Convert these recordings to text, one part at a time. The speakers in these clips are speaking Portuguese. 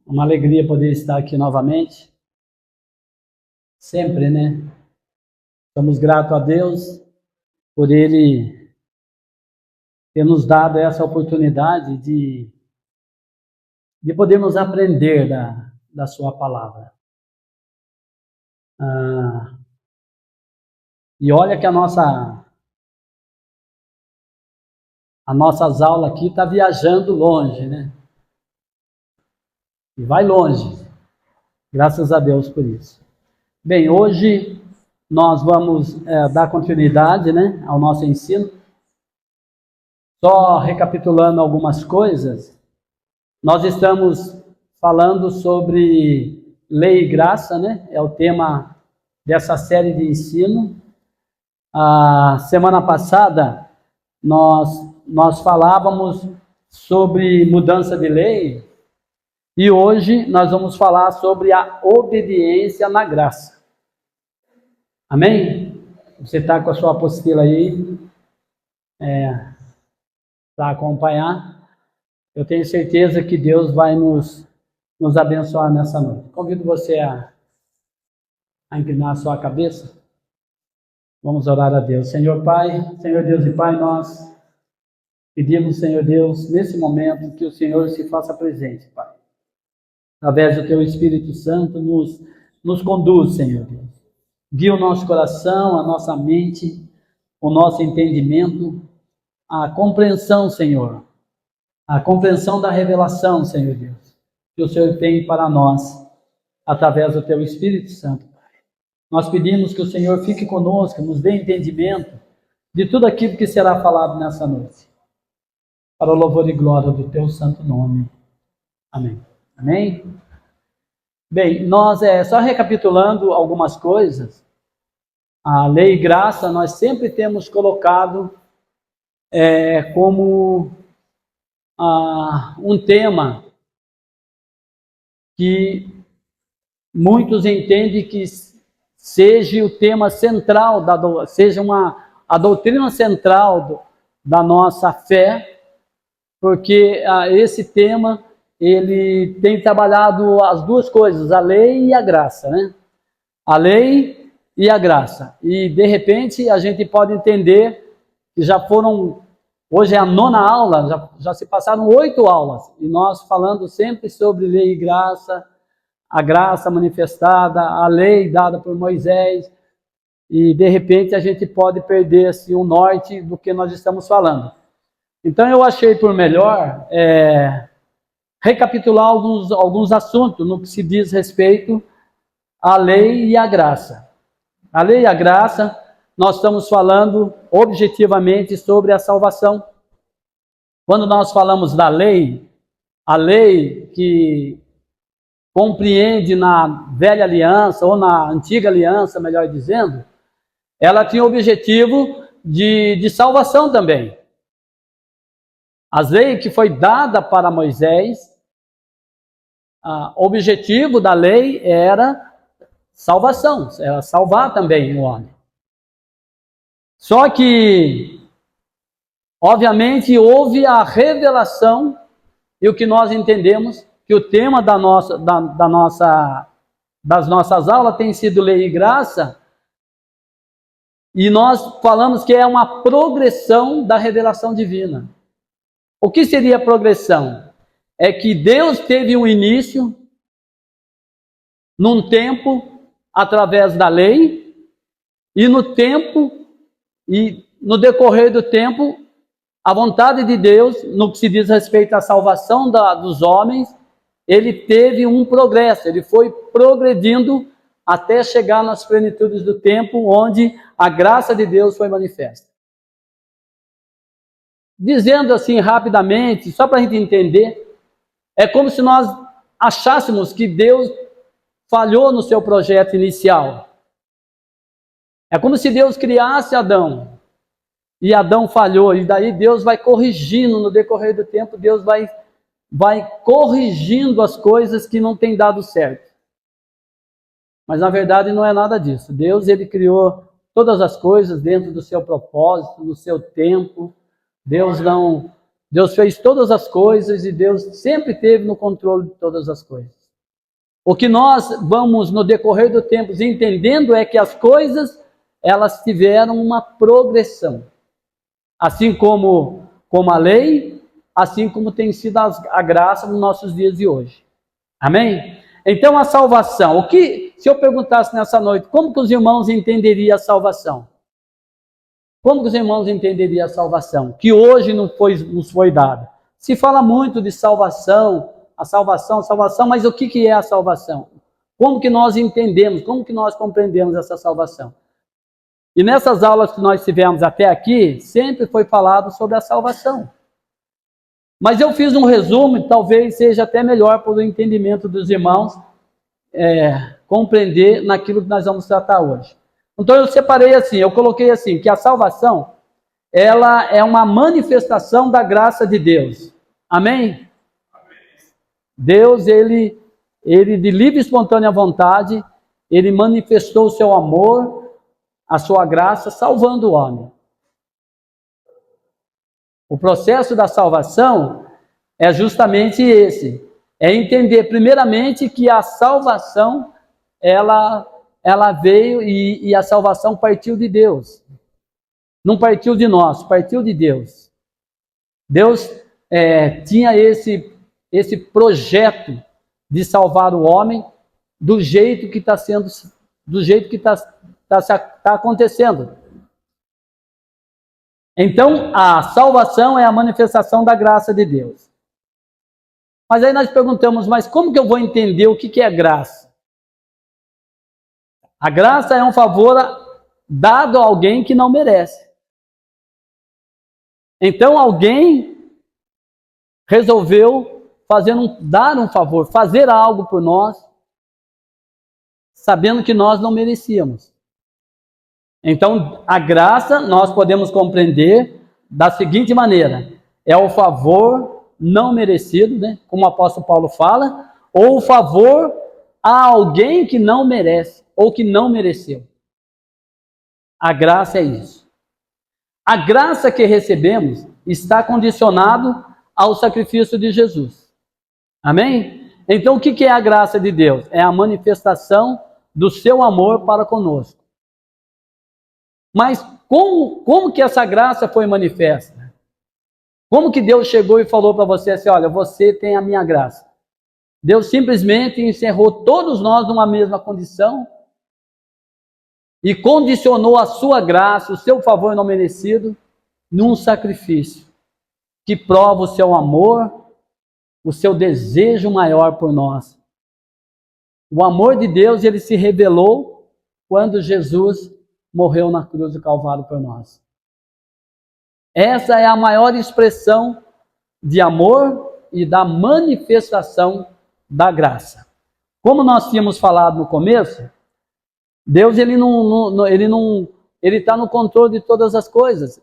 Uma alegria poder estar aqui novamente. Sempre, né? Estamos gratos a Deus por Ele ter nos dado essa oportunidade de podermos aprender da Sua palavra. E olha que as nossas aulas aqui estão viajando longe, né? E vai longe. Graças a Deus por isso. Bem, hoje nós vamos dar continuidade, né, ao nosso ensino. Só recapitulando algumas coisas, nós estamos falando sobre lei e graça, né? É o tema dessa série de ensino. A semana passada nós falávamos sobre mudança de lei e hoje nós vamos falar sobre a obediência na graça. Amém? Você está com a sua apostila aí para acompanhar. Eu tenho certeza que Deus vai nos abençoar nessa noite. Convido você a inclinar a sua cabeça. Vamos orar a Deus. Senhor Pai, Senhor Deus e Pai, nós pedimos, Senhor Deus, nesse momento, que o Senhor se faça presente, Pai. Através do Teu Espírito Santo, nos conduz, Senhor Deus. Guia o nosso coração, a nossa mente, o nosso entendimento, a compreensão, Senhor. A compreensão da revelação, Senhor Deus, que o Senhor tem para nós, através do Teu Espírito Santo, Pai. Nós pedimos que o Senhor fique conosco, nos dê entendimento de tudo aquilo que será falado nessa noite. Para o louvor e glória do Teu santo nome. Amém. Amém? Bem, nós só recapitulando algumas coisas, a lei e graça nós sempre temos colocado como um tema que muitos entendem que seja o tema central, seja a doutrina central da nossa fé, porque esse tema ele tem trabalhado as duas coisas, a lei e a graça, né? A lei e a graça. E de repente a gente pode entender que já foram, hoje é a 9ª aula, já se passaram 8 aulas, e nós falando sempre sobre lei e graça, a graça manifestada, a lei dada por Moisés, e de repente a gente pode perder assim, o norte do que nós estamos falando. Então eu achei por melhor recapitular alguns assuntos no que se diz respeito à lei e à graça. A lei e a graça, nós estamos falando objetivamente sobre a salvação. Quando nós falamos da lei, a lei que compreende na velha aliança, ou na antiga aliança, melhor dizendo, ela tinha o objetivo de salvação também. As leis que foi dada para Moisés, o objetivo da lei era salvação, era salvar também o homem. Só que, obviamente, houve a revelação, e o que nós entendemos, que o tema das nossas aulas tem sido lei e graça, e nós falamos que é uma progressão da revelação divina. O que seria a progressão? É que Deus teve um início, num tempo, através da lei, e no decorrer do tempo, a vontade de Deus, no que se diz respeito à salvação dos homens, ele teve um progresso, ele foi progredindo até chegar nas plenitudes do tempo, onde a graça de Deus foi manifesta. Dizendo assim rapidamente, só para a gente entender, é como se nós achássemos que Deus falhou no seu projeto inicial. É como se Deus criasse Adão, e Adão falhou, e daí Deus vai corrigindo no decorrer do tempo, Deus vai corrigindo as coisas que não têm dado certo. Mas na verdade não é nada disso. Deus, ele criou todas as coisas dentro do seu propósito, no seu tempo. Deus não Deus fez todas as coisas e Deus sempre esteve no controle de todas as coisas. O que nós vamos, no decorrer do tempo, entendendo é que as coisas, elas tiveram uma progressão. Assim como a lei, assim como tem sido a graça nos nossos dias de hoje. Amém? Então a salvação, se eu perguntasse nessa noite, como que os irmãos entenderiam a salvação? Como que os irmãos entenderiam a salvação? Que hoje nos foi dada. Se fala muito de salvação, a salvação, mas o que é a salvação? Como que nós entendemos, como que nós compreendemos essa salvação? E nessas aulas que nós tivemos até aqui, sempre foi falado sobre a salvação. Mas eu fiz um resumo, e talvez seja até melhor para o entendimento dos irmãos compreender naquilo que nós vamos tratar hoje. Então eu separei assim, eu coloquei assim, que a salvação, ela é uma manifestação da graça de Deus. Amém? Deus, ele de livre e espontânea vontade, ele manifestou o seu amor, a sua graça, salvando o homem. O processo da salvação é justamente esse. É entender, primeiramente, que a salvação, ela veio e a salvação partiu de Deus. Não partiu de nós, partiu de Deus. Deus tinha esse projeto de salvar o homem do jeito que está sendo, do jeito que está acontecendo. Então, a salvação é a manifestação da graça de Deus. Mas aí nós perguntamos, mas como que eu vou entender o que é graça? A graça é um favor dado a alguém que não merece. Então, alguém resolveu dar um favor, fazer algo por nós, sabendo que nós não merecíamos. Então, a graça nós podemos compreender da seguinte maneira: é o favor não merecido, né? Como o apóstolo Paulo fala, ou o favor a alguém que não merece, ou que não mereceu. A graça é isso. A graça que recebemos está condicionado ao sacrifício de Jesus. Amém? Então, o que é a graça de Deus? É a manifestação do seu amor para conosco. Mas como que essa graça foi manifesta? Como que Deus chegou e falou para você assim, olha, você tem a minha graça? Deus simplesmente encerrou todos nós numa mesma condição e condicionou a sua graça, o seu favor não merecido, num sacrifício que prova o seu amor, o seu desejo maior por nós. O amor de Deus, ele se revelou quando Jesus morreu na cruz do Calvário por nós. Essa é a maior expressão de amor e da manifestação da graça. Como nós tínhamos falado no começo, Deus ele está no controle de todas as coisas.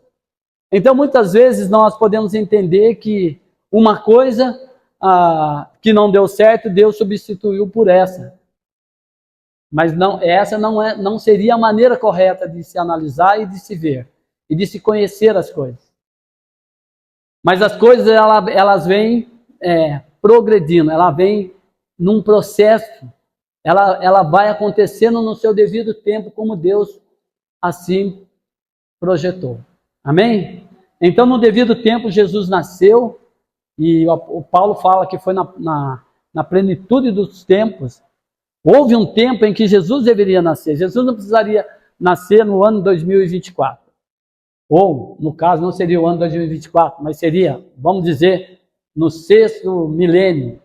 Então muitas vezes nós podemos entender que uma coisa que não deu certo, Deus substituiu por essa. Mas essa não seria a maneira correta de se analisar e de se ver, e de se conhecer as coisas. Mas as coisas, elas vêm progredindo, ela vem num processo, ela vai acontecendo no seu devido tempo, como Deus assim projetou. Amém? Então, no devido tempo, Jesus nasceu, e o Paulo fala que foi na plenitude dos tempos. Houve um tempo em que Jesus deveria nascer. Jesus não precisaria nascer no ano 2024. Ou, no caso, não seria o ano 2024, mas seria, vamos dizer, no 6º milênio,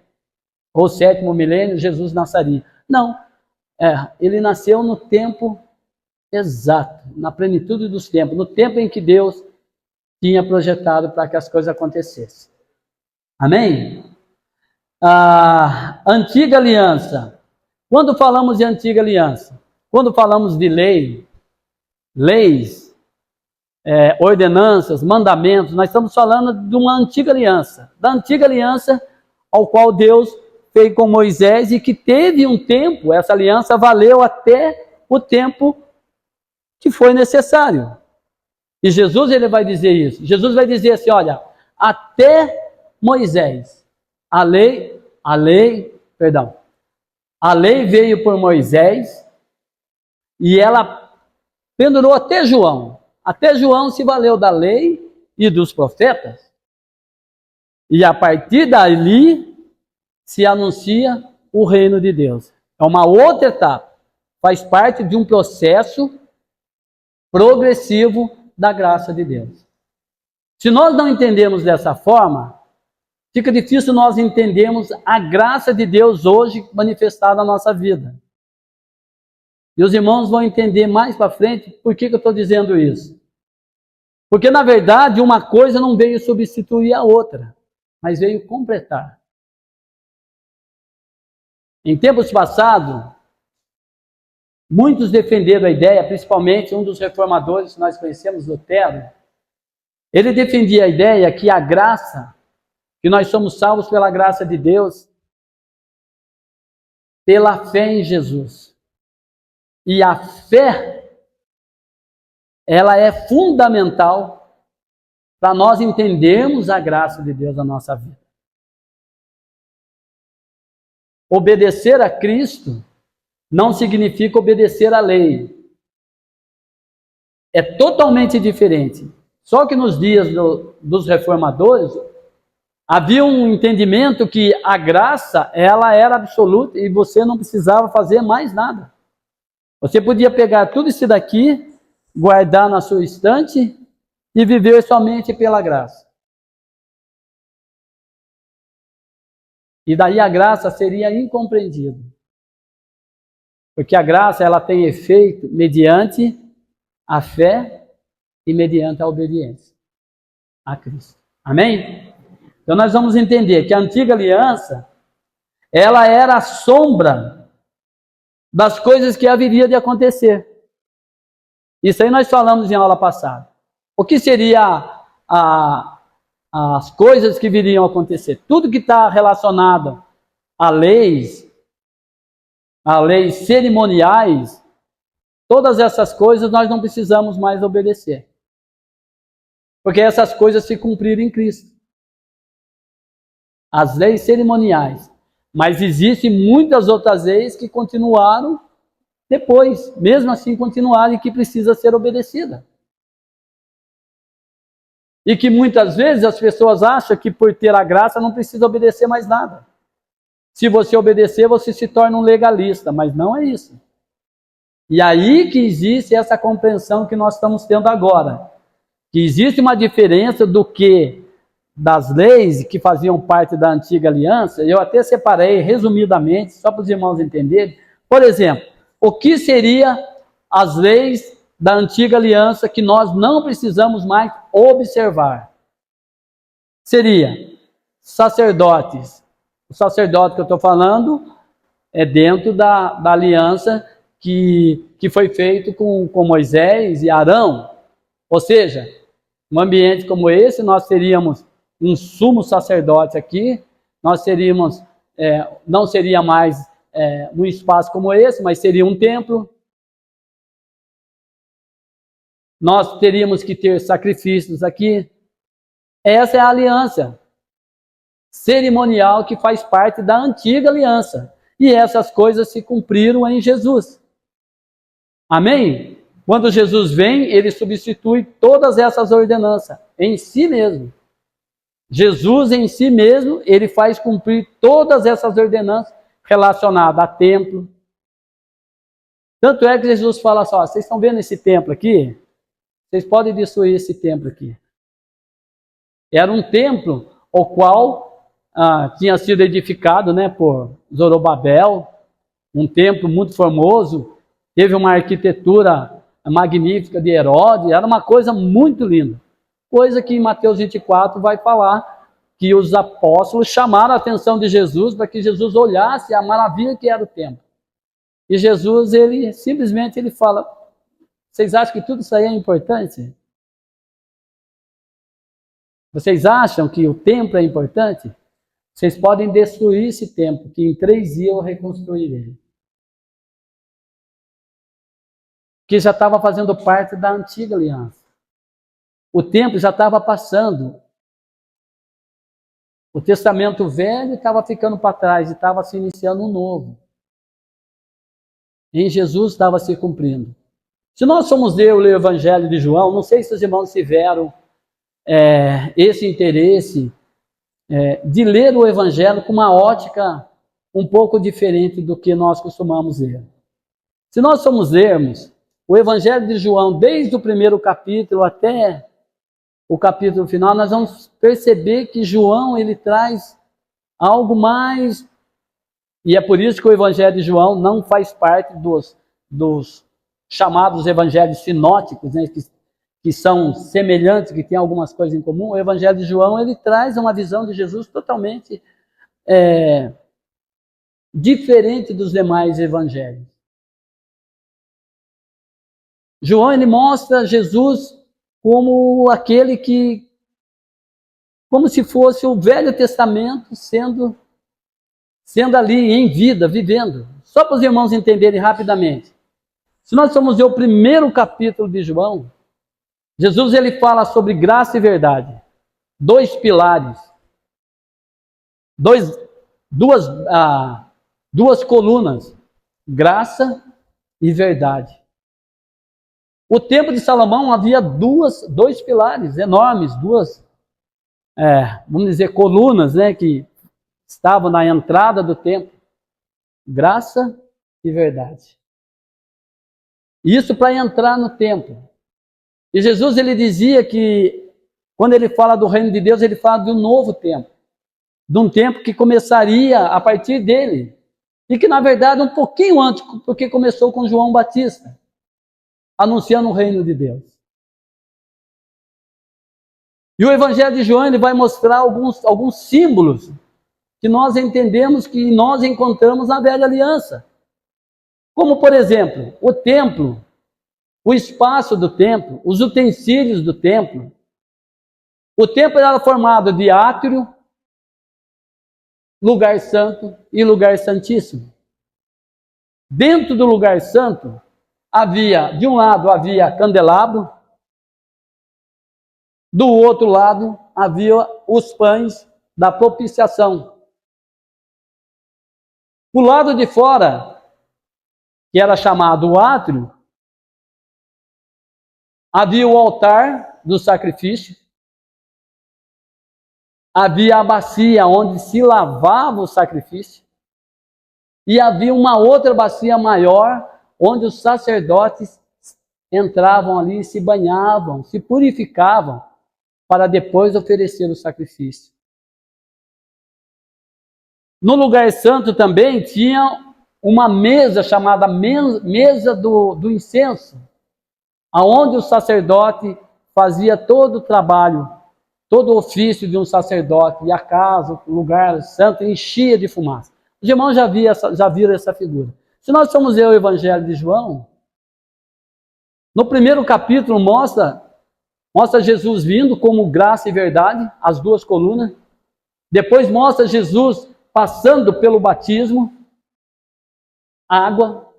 ou 7º milênio, Jesus nasceria. Não, ele nasceu no tempo exato, na plenitude dos tempos, no tempo em que Deus tinha projetado para que as coisas acontecessem. Amém? A antiga aliança. Quando falamos de antiga aliança, quando falamos de leis, ordenanças, mandamentos, nós estamos falando de uma antiga aliança, da antiga aliança ao qual Deus fez com Moisés e que teve um tempo, essa aliança valeu até o tempo que foi necessário. E Jesus ele vai dizer isso. Jesus vai dizer assim, olha, até Moisés. A lei veio por Moisés e ela pendurou até João. Até João se valeu da lei e dos profetas. E a partir dali se anuncia o reino de Deus. É uma outra etapa. Faz parte de um processo progressivo da graça de Deus. Se nós não entendemos dessa forma, fica difícil nós entendermos a graça de Deus hoje manifestada na nossa vida. E os irmãos vão entender mais para frente por que eu estou dizendo isso. Porque, na verdade, uma coisa não veio substituir a outra, mas veio completar. Em tempos passados, muitos defenderam a ideia, principalmente um dos reformadores que nós conhecemos, Lutero. Ele defendia a ideia que a graça, que nós somos salvos pela graça de Deus, pela fé em Jesus. E a fé, ela é fundamental para nós entendermos a graça de Deus na nossa vida. Obedecer a Cristo não significa obedecer à lei. É totalmente diferente. Só que nos dias dos reformadores, havia um entendimento que a graça, ela era absoluta e você não precisava fazer mais nada. Você podia pegar tudo isso daqui, guardar na sua estante e viver somente pela graça. E daí a graça seria incompreendida. Porque a graça, ela tem efeito mediante a fé e mediante a obediência a Cristo. Amém? Então nós vamos entender que a antiga aliança, ela era a sombra das coisas que haveria de acontecer. Isso aí nós falamos em aula passada. O que seria as coisas que viriam a acontecer? Tudo que está relacionado a leis cerimoniais, todas essas coisas nós não precisamos mais obedecer. Porque essas coisas se cumpriram em Cristo. As leis cerimoniais. Mas existem muitas outras leis que continuaram depois, mesmo assim continuaram e que precisa ser obedecida. E que muitas vezes as pessoas acham que por ter a graça não precisa obedecer mais nada. Se você obedecer, você se torna um legalista, mas não é isso. E aí que existe essa compreensão que nós estamos tendo agora. Que existe uma diferença do que das leis que faziam parte da antiga aliança. Eu até separei resumidamente, só para os irmãos entenderem. Por exemplo, o que seriam as leis da antiga aliança que nós não precisamos mais observar? Seria sacerdotes. O sacerdote que eu estou falando é dentro da aliança que foi feito com Moisés e Arão. Ou seja, num ambiente como esse, nós teríamos um sumo sacerdote aqui, nós teríamos, não seria mais um espaço como esse, mas seria um templo. Nós teríamos que ter sacrifícios aqui. Essa é a aliança cerimonial que faz parte da antiga aliança. E essas coisas se cumpriram em Jesus. Amém? Quando Jesus vem, ele substitui todas essas ordenanças em si mesmo. Jesus em si mesmo, ele faz cumprir todas essas ordenanças relacionadas a templo. Tanto é que Jesus fala só, vocês estão vendo esse templo aqui? Vocês podem destruir esse templo aqui. Era um templo o qual tinha sido edificado, por Zorobabel, um templo muito famoso, teve uma arquitetura magnífica de Herodes, era uma coisa muito linda. Coisa que em Mateus 24 vai falar que os apóstolos chamaram a atenção de Jesus para que Jesus olhasse a maravilha que era o templo. E Jesus, ele simplesmente fala, vocês acham que tudo isso aí é importante? Vocês acham que o templo é importante? Vocês podem destruir esse templo, que em 3 dias eu reconstruirei. Que já estava fazendo parte da antiga aliança. O tempo já estava passando. O testamento velho estava ficando para trás e estava se iniciando um novo. Em Jesus estava se cumprindo. Se nós formos ler o Evangelho de João, não sei se os irmãos tiveram esse interesse de ler o Evangelho com uma ótica um pouco diferente do que nós costumamos ler. Se nós formos lermos o Evangelho de João, desde o primeiro capítulo até o capítulo final, nós vamos perceber que João ele traz algo mais, e é por isso que o Evangelho de João não faz parte dos chamados evangelhos sinóticos, né, que são semelhantes, que têm algumas coisas em comum. O Evangelho de João ele traz uma visão de Jesus totalmente diferente dos demais evangelhos. João ele mostra Jesus como aquele que, como se fosse o Velho Testamento sendo ali em vida, vivendo. Só para os irmãos entenderem rapidamente. Se nós formos ver o primeiro capítulo de João, Jesus ele fala sobre graça e verdade. Dois pilares. Duas colunas. Graça e verdade. O templo de Salomão havia dois pilares enormes, vamos dizer, colunas, né, que estavam na entrada do templo. Graça e verdade. Isso para entrar no templo. E Jesus ele dizia que, quando ele fala do reino de Deus, ele fala de um novo templo. De um templo que começaria a partir dele. E que, na verdade, um pouquinho antes, porque começou com João Batista, anunciando o reino de Deus. E o Evangelho de João ele vai mostrar alguns símbolos que nós entendemos que nós encontramos na Velha Aliança. Como, por exemplo, o templo, o espaço do templo, os utensílios do templo. O templo era formado de átrio, lugar santo e lugar santíssimo. Dentro do lugar santo, de um lado havia candelabro, do outro lado havia os pães da propiciação. O lado de fora, que era chamado átrio, havia o altar do sacrifício, havia a bacia onde se lavava o sacrifício, e havia uma outra bacia maior, onde os sacerdotes entravam ali e se banhavam, se purificavam, para depois oferecer o sacrifício. No lugar santo também tinha uma mesa chamada mesa do incenso, aonde o sacerdote fazia todo o trabalho, todo o ofício de um sacerdote, e a casa, o lugar santo, enchia de fumaça. Os irmãos já viram essa figura. Se nós formos ler o Evangelho de João, no primeiro capítulo mostra Jesus vindo como graça e verdade, as duas colunas. Depois mostra Jesus passando pelo batismo, água.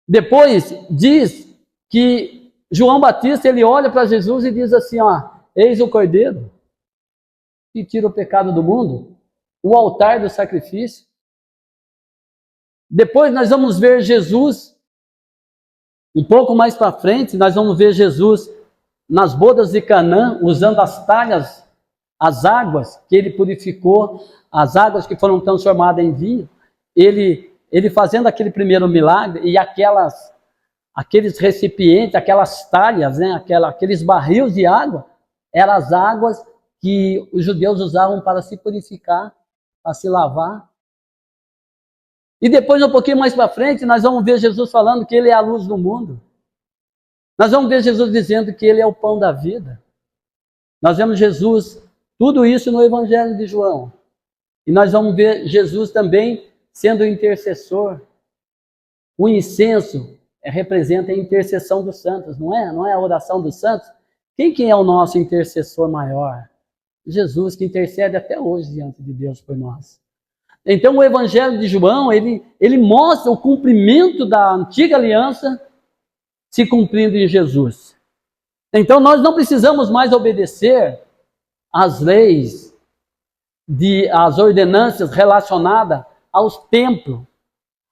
Depois diz que João Batista ele olha para Jesus e diz assim, eis o Cordeiro que tira o pecado do mundo, o altar do sacrifício. Depois nós vamos ver Jesus, um pouco mais para frente, nós vamos ver Jesus nas bodas de Canaã, usando as talhas, as águas que ele purificou, as águas que foram transformadas em vinho, ele fazendo aquele primeiro milagre, e aqueles recipientes, aquelas talhas, né, aqueles barris de água, eram as águas que os judeus usavam para se purificar, para se lavar. E depois, um pouquinho mais para frente, nós vamos ver Jesus falando que ele é a luz do mundo. Nós vamos ver Jesus dizendo que ele é o pão da vida. Nós vemos Jesus, tudo isso no Evangelho de João. E nós vamos ver Jesus também sendo o intercessor. O incenso representa a intercessão dos santos, não é? Não é a oração dos santos? Quem é o nosso intercessor maior? Jesus, que intercede até hoje diante de Deus por nós. Então o Evangelho de João, ele mostra o cumprimento da antiga aliança se cumprindo em Jesus. Então nós não precisamos mais obedecer às leis as ordenanças relacionadas aos templos,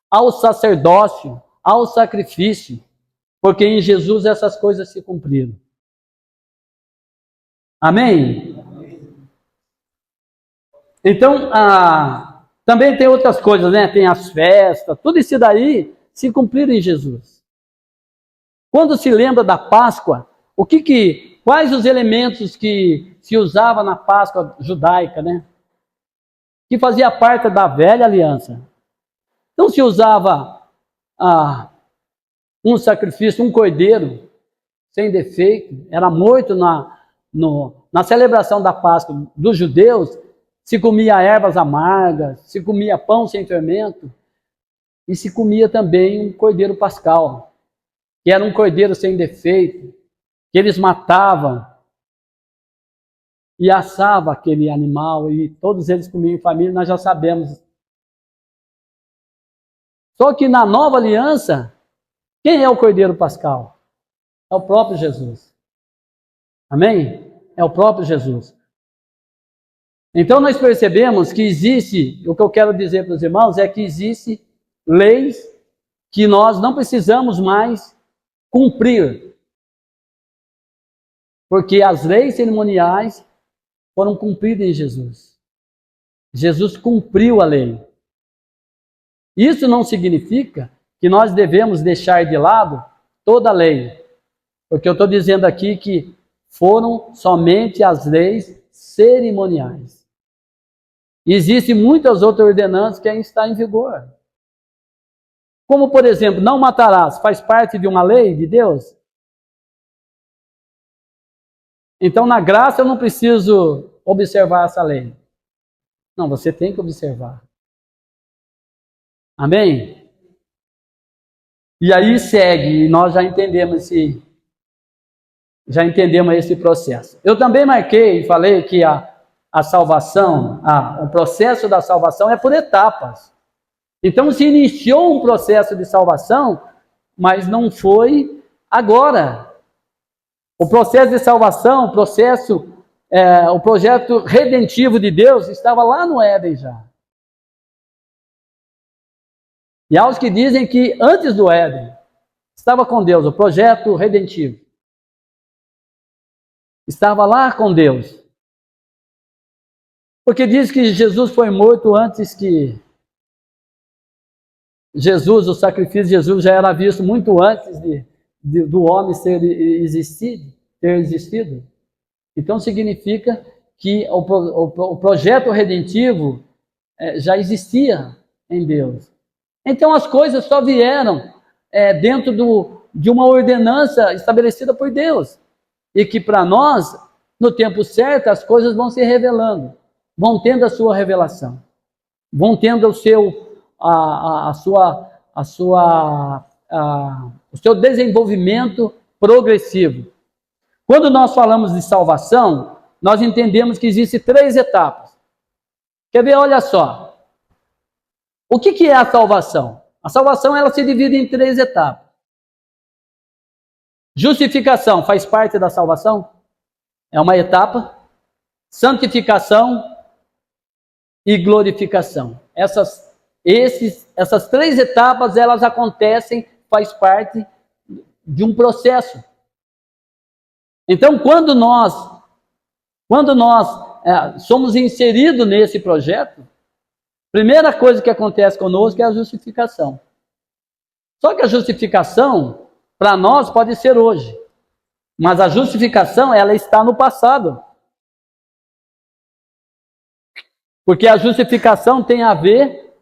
ao sacerdócio, ao sacrifício, porque em Jesus essas coisas se cumpriram. Amém? Então, também tem outras coisas, né? Tem as festas, tudo isso daí se cumpriram em Jesus. Quando se lembra da Páscoa, quais os elementos que se usava na Páscoa judaica, né? Que fazia parte da velha aliança. Então se usava um sacrifício, um cordeiro sem defeito, era morto na celebração da Páscoa dos judeus, se comia ervas amargas, se comia pão sem fermento, e se comia também um cordeiro pascal, que era um cordeiro sem defeito, que eles matavam e assavam aquele animal, e todos eles comiam em família, nós já sabemos. Só que na nova aliança, quem é o cordeiro pascal? É o próprio Jesus. Amém? É o próprio Jesus. Então nós percebemos que existe, o que eu quero dizer para os irmãos é que existe leis que nós não precisamos mais cumprir. Porque as leis cerimoniais foram cumpridas em Jesus. Jesus cumpriu a lei. Isso não significa que nós devemos deixar de lado toda a lei. Porque eu estou dizendo aqui que foram somente as leis cerimoniais. Existem muitas outras ordenanças que ainda estão em vigor. Como, por exemplo, não matarás, faz parte de uma lei de Deus? Então, na graça, eu não preciso observar essa lei. Não, você tem que observar. Amém? E aí segue, e nós já entendemos esse processo. Eu também marquei e falei que a salvação, o processo da salvação é por etapas. Então se iniciou um processo de salvação, mas não foi agora. O processo de salvação, o projeto redentivo de Deus estava lá no Éden já. E há os que dizem que antes do Éden estava com Deus, o projeto redentivo. Estava lá com Deus. Porque diz que Jesus foi morto antes que o sacrifício de Jesus já era visto muito antes do homem ter existido. Então significa que o projeto redentivo já existia em Deus. Então as coisas só vieram dentro de uma ordenança estabelecida por Deus. E que para nós, no tempo certo, as coisas vão se revelando, vão tendo a sua revelação, vão tendo o seu desenvolvimento progressivo. Quando nós falamos de salvação, nós entendemos que existem 3 etapas. Quer ver? Olha só. O que é a salvação? A salvação ela se divide em 3 etapas. Justificação faz parte da salvação? É uma etapa. Santificação e glorificação. Essas 3 etapas, elas acontecem, faz parte de um processo. Então, quando nós somos inseridos nesse projeto, a primeira coisa que acontece conosco é a justificação. Só que a justificação, para nós, pode ser hoje. Mas a justificação, ela está no passado. Porque a justificação tem a ver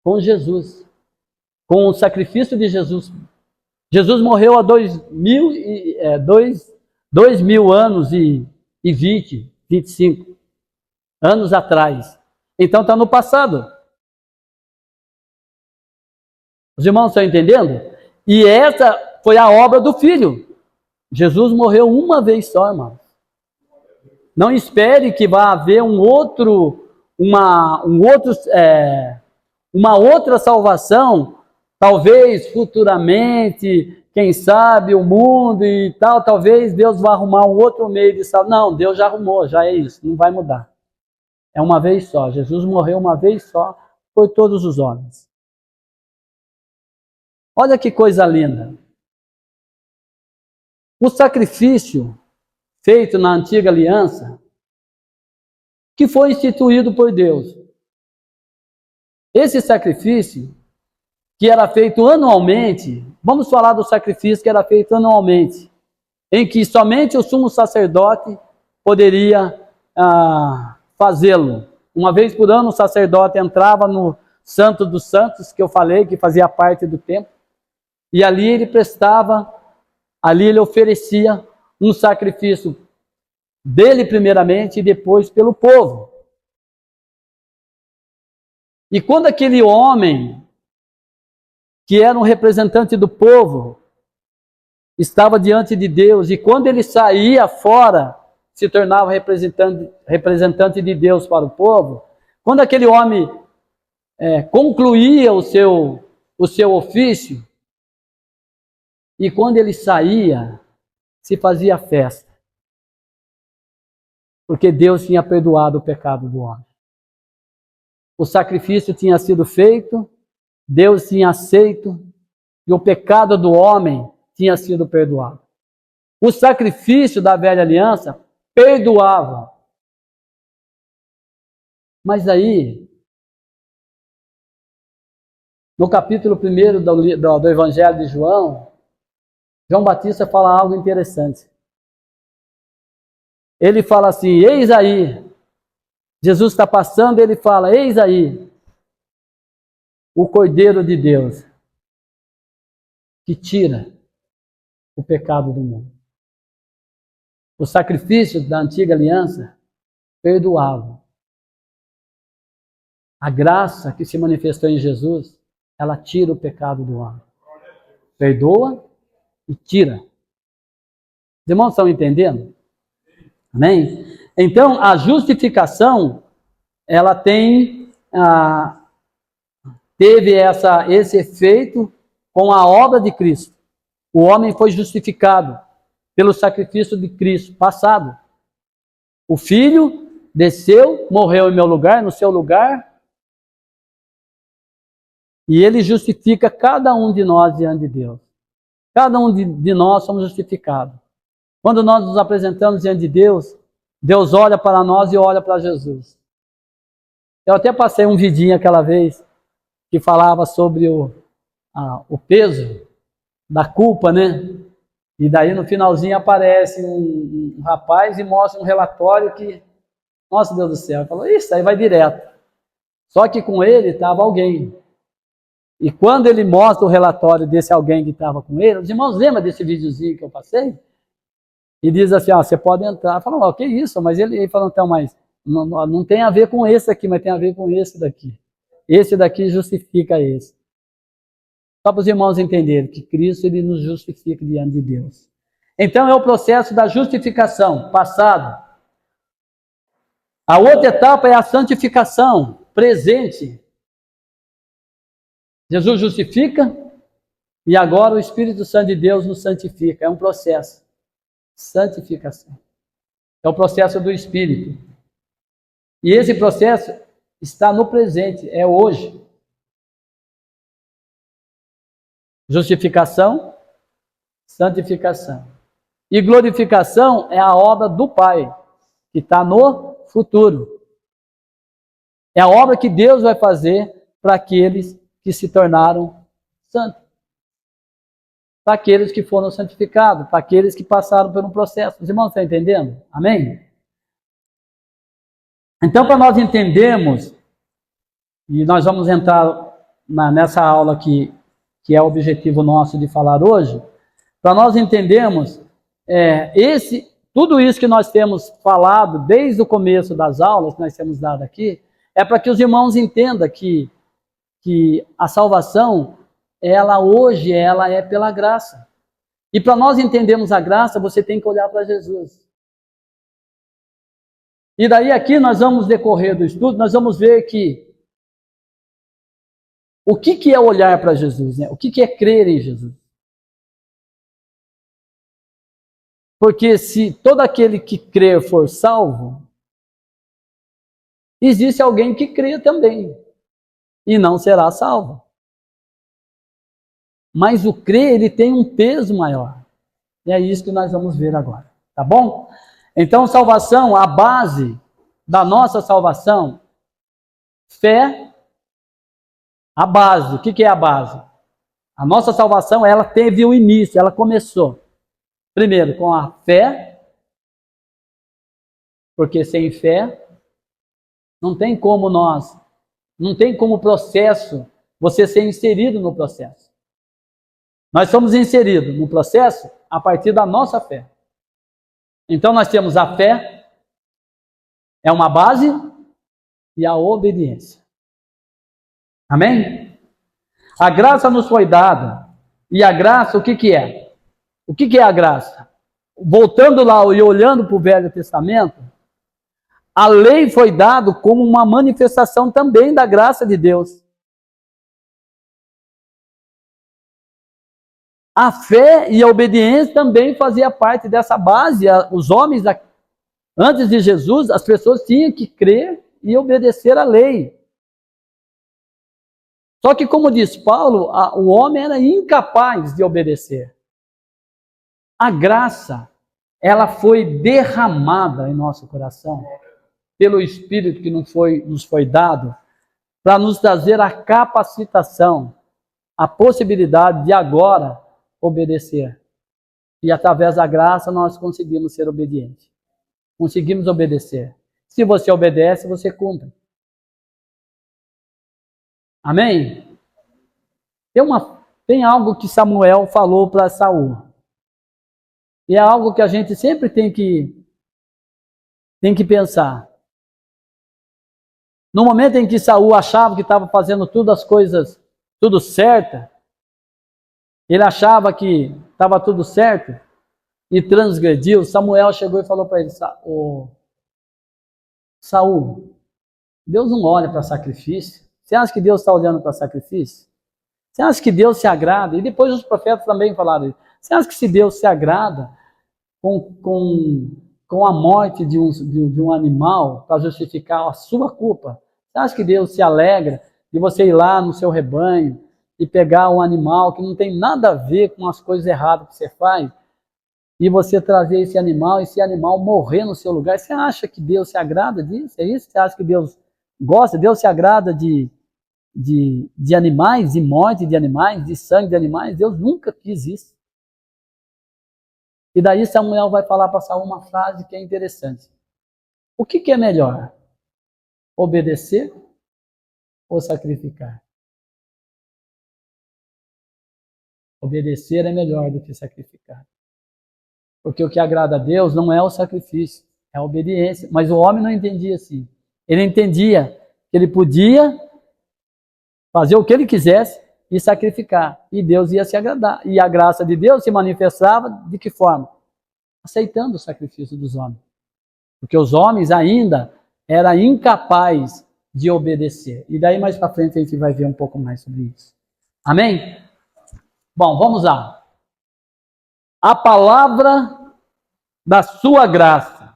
com Jesus. Com o sacrifício de Jesus. Jesus morreu há 2.000 anos e 25 anos atrás. Então está no passado. Os irmãos estão entendendo? E essa foi a obra do Filho. Jesus morreu uma vez só, irmão. Não espere que vá haver uma outra salvação, talvez futuramente, quem sabe o mundo e tal, talvez Deus vá arrumar um outro meio de salvação. Não, Deus já arrumou, já é isso, não vai mudar. É uma vez só. Jesus morreu uma vez só por todos os homens. Olha que coisa linda. O sacrifício feito na antiga aliança, que foi instituído por Deus. Esse sacrifício, que era feito anualmente, vamos falar do sacrifício que era feito anualmente, em que somente o sumo sacerdote poderia fazê-lo. Uma vez por ano o sacerdote entrava no Santo dos Santos, que eu falei, que fazia parte do templo, e ali ele prestava, ali ele oferecia um sacrifício dele primeiramente e depois pelo povo. E quando aquele homem, que era um representante do povo, estava diante de Deus, e quando ele saía fora, se tornava representante de Deus para o povo, quando aquele homem concluía o seu ofício, e quando ele saía, se fazia festa, porque Deus tinha perdoado o pecado do homem. O sacrifício tinha sido feito, Deus tinha aceito, e o pecado do homem tinha sido perdoado. O sacrifício da velha aliança perdoava. Mas aí, no capítulo 1 do Evangelho de João, João Batista fala algo interessante. Ele fala assim, eis aí, Jesus está passando, ele fala, eis aí, o Cordeiro de Deus, que tira o pecado do mundo. O sacrifício da antiga aliança perdoava. A graça que se manifestou em Jesus, ela tira o pecado do homem. Perdoa e tira. Os irmãos estão entendendo? Amém? Então, a justificação, ela teve esse efeito com a obra de Cristo. O homem foi justificado pelo sacrifício de Cristo passado. O Filho desceu, morreu em meu lugar, no seu lugar, e ele justifica cada um de nós diante de Deus. Cada um de nós somos justificados. Quando nós nos apresentamos diante de Deus, Deus olha para nós e olha para Jesus. Eu até passei um vidinho aquela vez que falava sobre o peso da culpa, né? E daí no finalzinho aparece um rapaz e mostra um relatório que, nossa Deus do céu, ele falou, isso aí vai direto. Só que com ele estava alguém. E quando ele mostra o relatório desse alguém que estava com ele, os irmãos lembram desse videozinho que eu passei? E diz assim, você pode entrar. Fala, o que é isso? Mas ele falou, então, mas não tem a ver com esse aqui, mas tem a ver com esse daqui. Esse daqui justifica esse. Só para os irmãos entenderem que Cristo ele nos justifica diante de Deus. Então é o processo da justificação, passado. A outra etapa é a santificação, presente. Jesus justifica e agora o Espírito Santo de Deus nos santifica. É um processo. Santificação. É o processo do Espírito. E esse processo está no presente, é hoje. Justificação, santificação. E glorificação é a obra do Pai, que está no futuro. É a obra que Deus vai fazer para aqueles que se tornaram santos. Para aqueles que foram santificados, para aqueles que passaram por um processo. Os irmãos estão entendendo? Amém? Então, para nós entendermos, e nós vamos entrar nessa aula que é o objetivo nosso de falar hoje, para nós entendermos tudo isso que nós temos falado desde o começo das aulas que nós temos dado aqui, é para que os irmãos entendam que a salvação, hoje é pela graça. E para nós entendermos a graça, você tem que olhar para Jesus. E daí aqui nós vamos decorrer do estudo, nós vamos ver que o que é olhar para Jesus, né? O que é crer em Jesus? Porque se todo aquele que crer for salvo, existe alguém que crê também e não será salvo. Mas o crer, ele tem um peso maior. E é isso que nós vamos ver agora, tá bom? Então, salvação, a base da nossa salvação, fé, a base. O que é a base? A nossa salvação, ela teve o início, ela começou. Primeiro, com a fé, porque sem fé, não tem como o processo, você ser inserido no processo. Nós somos inseridos no processo a partir da nossa fé. Então nós temos a fé, é uma base, e a obediência. Amém? A graça nos foi dada, e a graça o que é? O que é a graça? Voltando lá e olhando para o Velho Testamento, a lei foi dada como uma manifestação também da graça de Deus. A fé e a obediência também fazia parte dessa base. Os homens, antes de Jesus, as pessoas tinham que crer e obedecer à lei. Só que, como diz Paulo, o homem era incapaz de obedecer. A graça, ela foi derramada em nosso coração pelo Espírito que nos foi dado para nos trazer a capacitação, a possibilidade de agora obedecer. E através da graça nós conseguimos ser obedientes. Conseguimos obedecer. Se você obedece, você cumpre. Amém? Tem algo que Samuel falou para Saul. E é algo que a gente sempre tem que pensar. No momento em que Saul achava que estava fazendo tudo certo, ele achava que estava tudo certo e transgrediu, Samuel chegou e falou para ele, Saul, Deus não olha para sacrifício. Você acha que Deus está olhando para sacrifício? Você acha que Deus se agrada? E depois os profetas também falaram isso. Você acha que se Deus se agrada com a morte de um animal para justificar a sua culpa? Você acha que Deus se alegra de você ir lá no seu rebanho e pegar um animal que não tem nada a ver com as coisas erradas que você faz e você trazer esse animal morrer no seu lugar? Você acha que Deus se agrada disso? É isso? Você acha que Deus gosta? Deus se agrada de animais, de morte de animais, de sangue de animais? Deus nunca quis isso. E daí Samuel vai falar para Saul uma frase que é interessante. O que é melhor? Obedecer ou sacrificar? Obedecer é melhor do que sacrificar. Porque o que agrada a Deus não é o sacrifício, é a obediência. Mas o homem não entendia assim. Ele entendia que ele podia fazer o que ele quisesse e sacrificar. E Deus ia se agradar. E a graça de Deus se manifestava de que forma? Aceitando o sacrifício dos homens. Porque os homens ainda eram incapazes de obedecer. E daí mais para frente a gente vai ver um pouco mais sobre isso. Amém? Bom, vamos lá. A palavra da sua graça.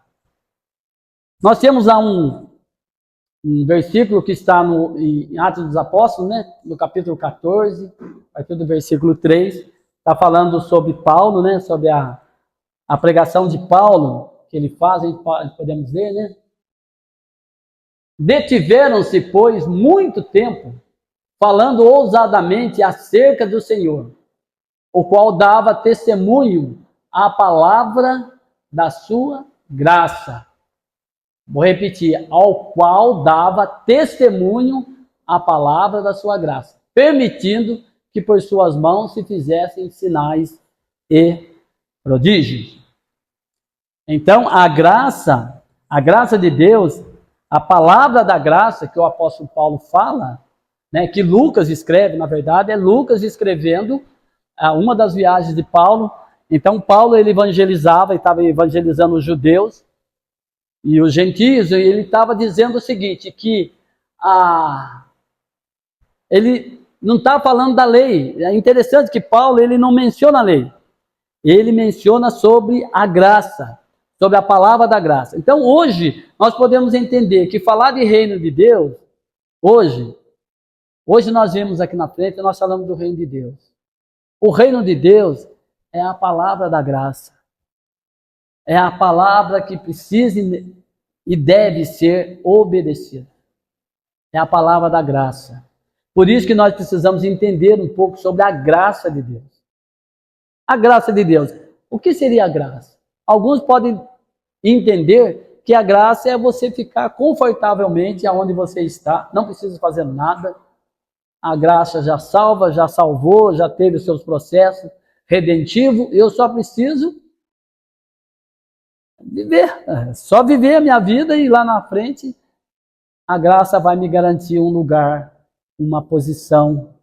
Nós temos lá um versículo que está em Atos dos Apóstolos, né? No capítulo 14, a partir do versículo 3, está falando sobre Paulo, né? Sobre a pregação de Paulo, que ele faz, podemos ver, né? Detiveram-se, pois, muito tempo, falando ousadamente acerca do Senhor, o qual dava testemunho à palavra da sua graça. Vou repetir, ao qual dava testemunho à palavra da sua graça, permitindo que por suas mãos se fizessem sinais e prodígios. Então, a graça de Deus, a palavra da graça que o apóstolo Paulo fala, né, que Lucas escreve, na verdade, é Lucas escrevendo uma das viagens de Paulo. Então, Paulo ele evangelizava, e estava evangelizando os judeus e os gentios, e ele estava dizendo o seguinte, que ele não está falando da lei. É interessante que Paulo ele não menciona a lei, ele menciona sobre a graça, sobre a palavra da graça. Então, hoje, nós podemos entender que falar de reino de Deus, hoje nós vemos aqui na frente, nós falamos do reino de Deus. O reino de Deus é a palavra da graça. É a palavra que precisa e deve ser obedecida. É a palavra da graça. Por isso que nós precisamos entender um pouco sobre a graça de Deus. A graça de Deus. O que seria a graça? Alguns podem entender que a graça é você ficar confortavelmente aonde você está, não precisa fazer nada. A graça já salva, já salvou, já teve os seus processos redentivos. Eu só preciso viver, só viver a minha vida e lá na frente a graça vai me garantir um lugar, uma posição,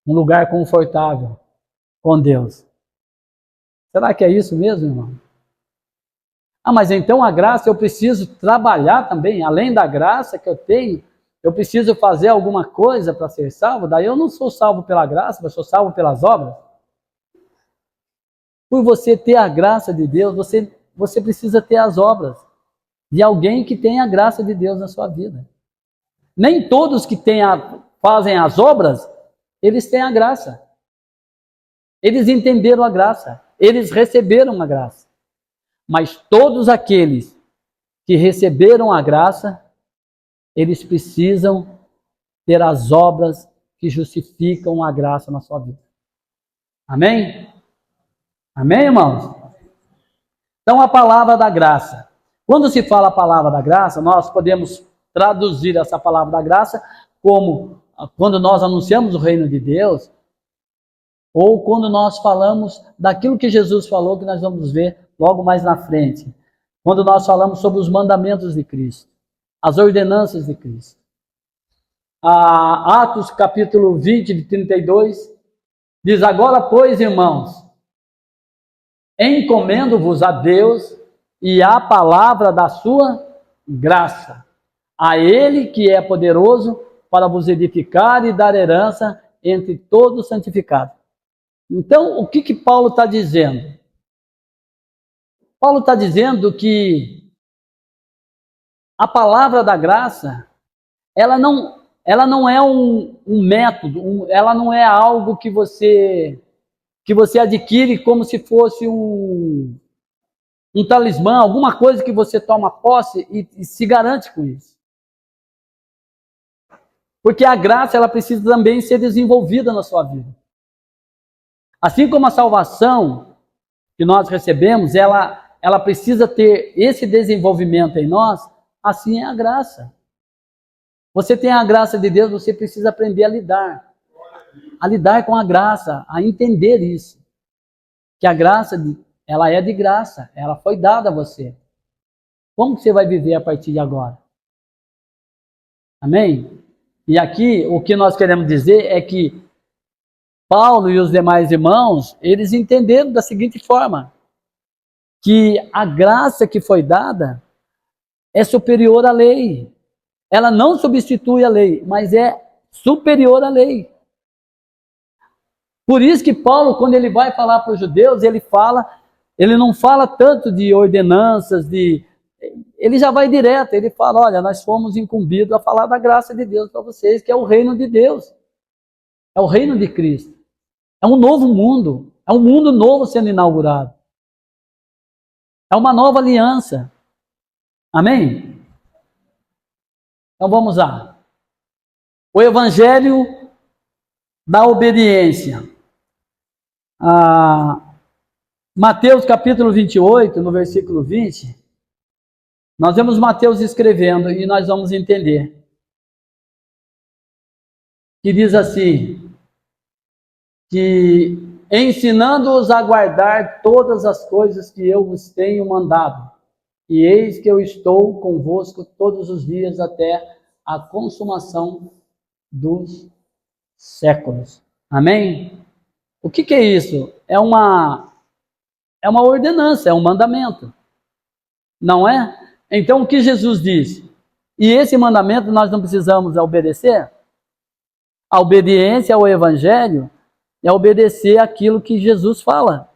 um lugar confortável com Deus. Será que é isso mesmo, irmão? Mas então a graça eu preciso trabalhar também, além da graça que eu tenho, eu preciso fazer alguma coisa para ser salvo? Daí eu não sou salvo pela graça, mas sou salvo pelas obras. Por você ter a graça de Deus, você precisa ter as obras de alguém que tem a graça de Deus na sua vida. Nem todos que fazem as obras, eles têm a graça. Eles entenderam a graça. Eles receberam a graça. Mas todos aqueles que receberam a graça, eles precisam ter as obras que justificam a graça na sua vida. Amém? Amém, irmãos? Então, a palavra da graça. Quando se fala a palavra da graça, nós podemos traduzir essa palavra da graça como quando nós anunciamos o reino de Deus, ou quando nós falamos daquilo que Jesus falou, que nós vamos ver logo mais na frente. Quando nós falamos sobre os mandamentos de Cristo, as ordenanças de Cristo. Atos capítulo 20, de 32, diz: agora, pois, irmãos, encomendo-vos a Deus e à palavra da sua graça, a Ele que é poderoso para vos edificar e dar herança entre todos santificados. Então, o que Paulo está dizendo? Paulo está dizendo que a palavra da graça, ela não é um método, ela não é algo que você adquire como se fosse um talismã, alguma coisa que você toma posse e se garante com isso. Porque a graça, ela precisa também ser desenvolvida na sua vida. Assim como a salvação que nós recebemos, ela precisa ter esse desenvolvimento em nós, assim é a graça. Você tem a graça de Deus, você precisa aprender a lidar com a graça, a entender isso. Que a graça, ela é de graça, ela foi dada a você. Como que você vai viver a partir de agora? Amém? E aqui, o que nós queremos dizer é que Paulo e os demais irmãos, eles entenderam da seguinte forma, que a graça que foi dada é superior à lei. Ela não substitui a lei, mas é superior à lei. Por isso que Paulo, quando ele vai falar para os judeus, ele não fala tanto de ordenanças, ele já vai direto, ele fala: olha, nós fomos incumbidos a falar da graça de Deus para vocês, que é o reino de Deus. É o reino de Cristo. É um novo mundo. É um mundo novo sendo inaugurado. É uma nova aliança. Amém? Então vamos lá. O evangelho da obediência. Mateus capítulo 28, no versículo 20, nós vemos Mateus escrevendo e nós vamos entender. Que diz assim, que ensinando-os a guardar todas as coisas que eu vos tenho mandado, e eis que eu estou convosco todos os dias até a consumação dos séculos. Amém? O que é isso? É uma ordenança, é um mandamento. Não é? Então, o que Jesus diz? E esse mandamento nós não precisamos obedecer? A obediência ao Evangelho é obedecer aquilo que Jesus fala.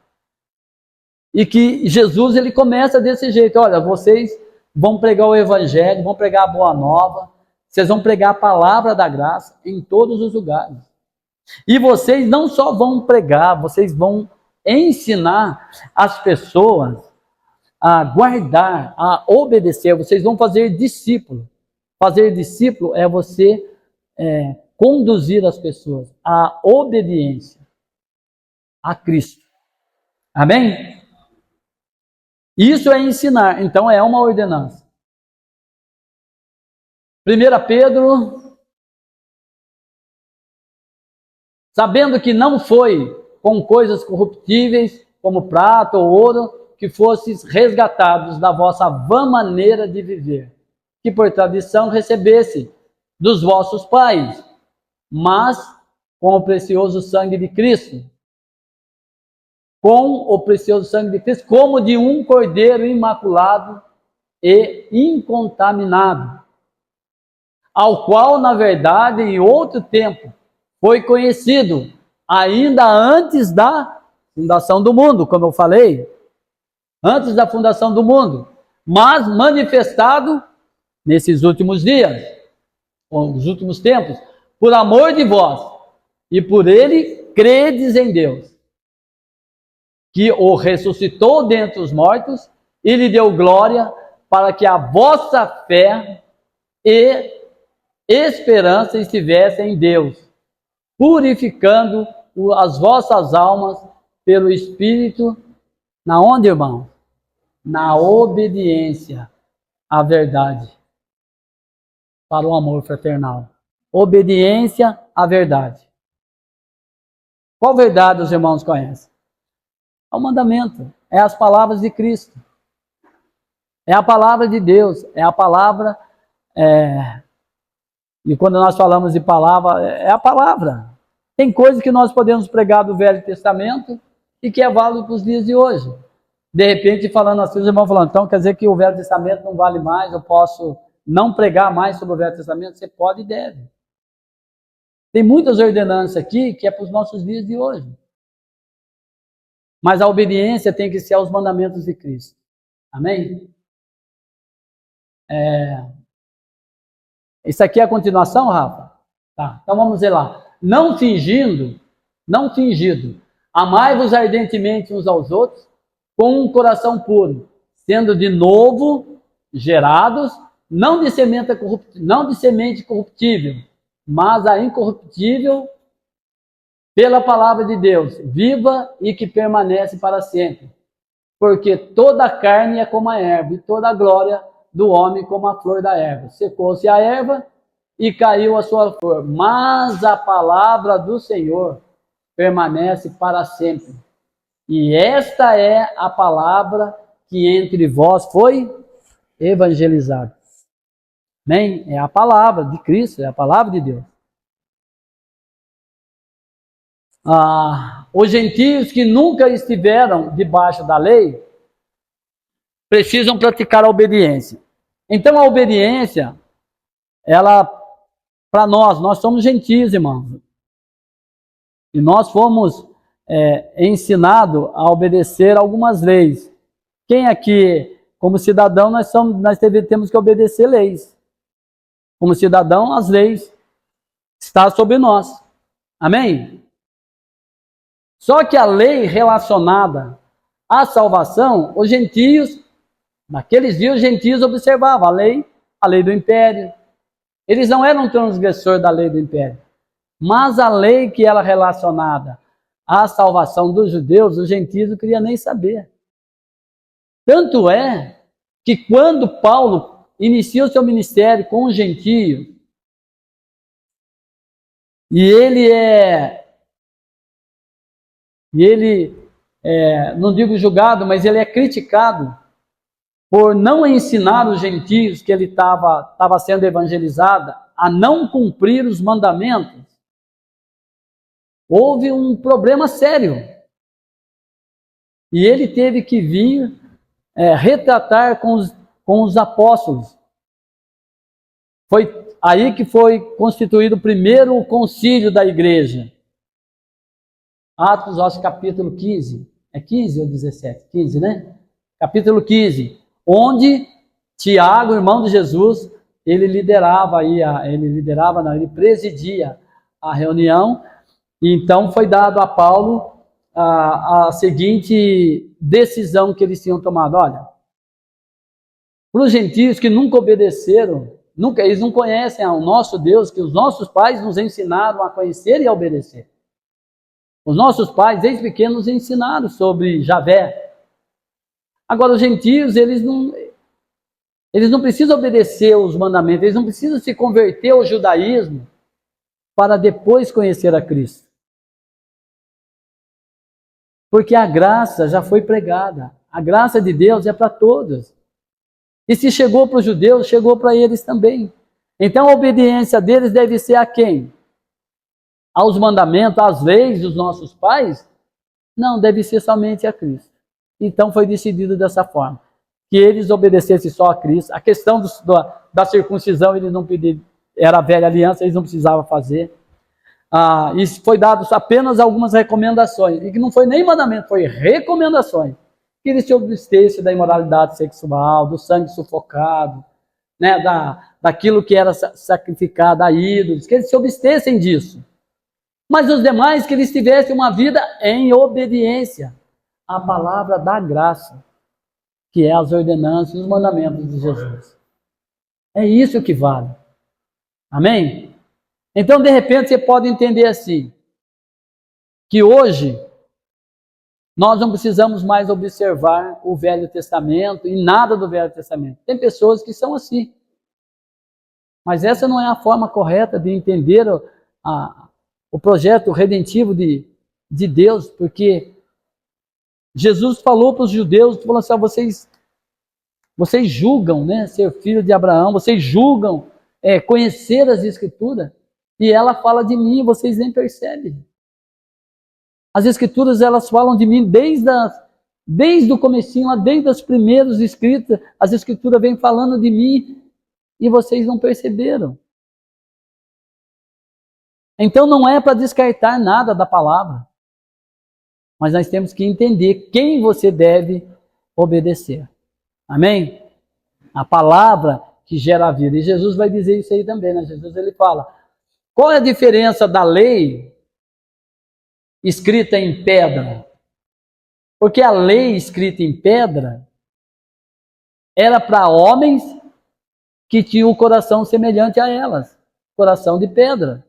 E que Jesus, ele começa desse jeito: olha, vocês vão pregar o evangelho, vão pregar a boa nova, vocês vão pregar a palavra da graça em todos os lugares. E vocês não só vão pregar, vocês vão ensinar as pessoas a guardar, a obedecer, vocês vão fazer discípulo. Fazer discípulo é você conduzir as pessoas à obediência a Cristo. Amém? Isso é ensinar, então é uma ordenança. 1 Pedro, sabendo que não foi com coisas corruptíveis, como prata ou ouro, que fostes resgatados da vossa vã maneira de viver, que por tradição recebesse dos vossos pais, mas com o precioso sangue de Cristo, como de um cordeiro imaculado e incontaminado, ao qual, na verdade, em outro tempo, foi conhecido, ainda antes da fundação do mundo, como eu falei, antes da fundação do mundo, mas manifestado nesses últimos dias, ou nos últimos tempos, por amor de vós, e por ele credes em Deus, que o ressuscitou dentre os mortos e lhe deu glória, para que a vossa fé e esperança estivesse em Deus, purificando as vossas almas pelo Espírito, na onde, irmão? Na obediência à verdade, para o amor fraternal. Obediência à verdade. Qual verdade os irmãos conhecem? É o mandamento, é as palavras de Cristo, é a palavra de Deus, é a palavra, e quando nós falamos de palavra, é a palavra. Tem coisas que nós podemos pregar do Velho Testamento e que é válido para os dias de hoje. De repente, falando assim, os irmãos falando, então quer dizer que o Velho Testamento não vale mais, eu posso não pregar mais sobre o Velho Testamento? Você pode e deve. Tem muitas ordenanças aqui que é para os nossos dias de hoje. Mas a obediência tem que ser aos mandamentos de Cristo. Amém? Isso aqui é a continuação, Rafa? Tá, então vamos ver lá. Não fingindo, amai-vos ardentemente uns aos outros, com um coração puro, sendo de novo gerados, não de semente corruptível, mas a incorruptível, pela palavra de Deus, viva e que permanece para sempre. Porque toda a carne é como a erva, e toda a glória do homem como a flor da erva. Secou-se a erva e caiu a sua flor, mas a palavra do Senhor permanece para sempre. E esta é a palavra que entre vós foi evangelizada. Amém? É a palavra de Cristo, é a palavra de Deus. Os gentios que nunca estiveram debaixo da lei precisam praticar a obediência. Então a obediência, ela, para nós somos gentios, irmãos. E nós fomos ensinados a obedecer algumas leis. Quem aqui, como cidadão, nós temos que obedecer leis. Como cidadão, as leis estão sobre nós. Amém? Só que a lei relacionada à salvação, os gentios, naqueles dias os gentios observavam a lei do império. Eles não eram transgressores da lei do império. Mas a lei que era relacionada à salvação dos judeus, os gentios não queriam nem saber. Tanto é que quando Paulo inicia o seu ministério com os gentios, e ele não digo julgado, mas ele é criticado por não ensinar os gentios que ele estava sendo evangelizado a não cumprir os mandamentos. Houve um problema sério. E ele teve que vir retratar com os apóstolos. Foi aí que foi constituído o primeiro concílio da igreja. Atos capítulo 15. É 15 ou 17? 15, né? Capítulo 15, onde Tiago, irmão de Jesus, ele presidia a reunião, e então foi dado a Paulo a seguinte decisão que eles tinham tomado. Olha, para os gentios que nunca obedeceram, eles não conhecem ao nosso Deus, que os nossos pais nos ensinaram a conhecer e a obedecer. Os nossos pais, desde pequenos, nos ensinaram sobre Javé. Agora, os gentios, eles não precisam obedecer os mandamentos, eles não precisam se converter ao judaísmo para depois conhecer a Cristo. Porque a graça já foi pregada. A graça de Deus é para todos. E se chegou para os judeus, chegou para eles também. Então a obediência deles deve ser a quem? Aos mandamentos, às leis dos nossos pais? Não, deve ser somente a Cristo. Então foi decidido dessa forma, que eles obedecessem só a Cristo. A questão da circuncisão, eles não pediram, era a velha aliança, eles não precisavam fazer. E foi dado apenas algumas recomendações, e que não foi nem mandamento, foi recomendações. Que eles se abstessem da imoralidade sexual, do sangue sufocado, né, daquilo que era sacrificado a ídolos, que eles se abstessem disso. Mas os demais, que eles tivessem uma vida em obediência à palavra da graça, que é as ordenanças e os mandamentos de Jesus. É isso que vale. Amém? Então, de repente, você pode entender assim, que hoje nós não precisamos mais observar o Velho Testamento e nada do Velho Testamento. Tem pessoas que são assim. Mas essa não é a forma correta de entender o projeto redentivo de Deus, porque Jesus falou para os judeus, falou assim, vocês julgam, né, ser filho de Abraão, vocês julgam conhecer as Escrituras, e ela fala de mim, vocês nem percebem. As Escrituras, elas falam de mim desde o comecinho, lá desde os primeiros escritos, as Escrituras vêm falando de mim e vocês não perceberam. Então não é para descartar nada da palavra, mas nós temos que entender quem você deve obedecer. Amém? A palavra que gera a vida. E Jesus vai dizer isso aí também, né? Jesus, ele fala, qual é a diferença da lei escrita em pedra? Porque a lei escrita em pedra era para homens que tinham o coração semelhante a elas, coração de pedra,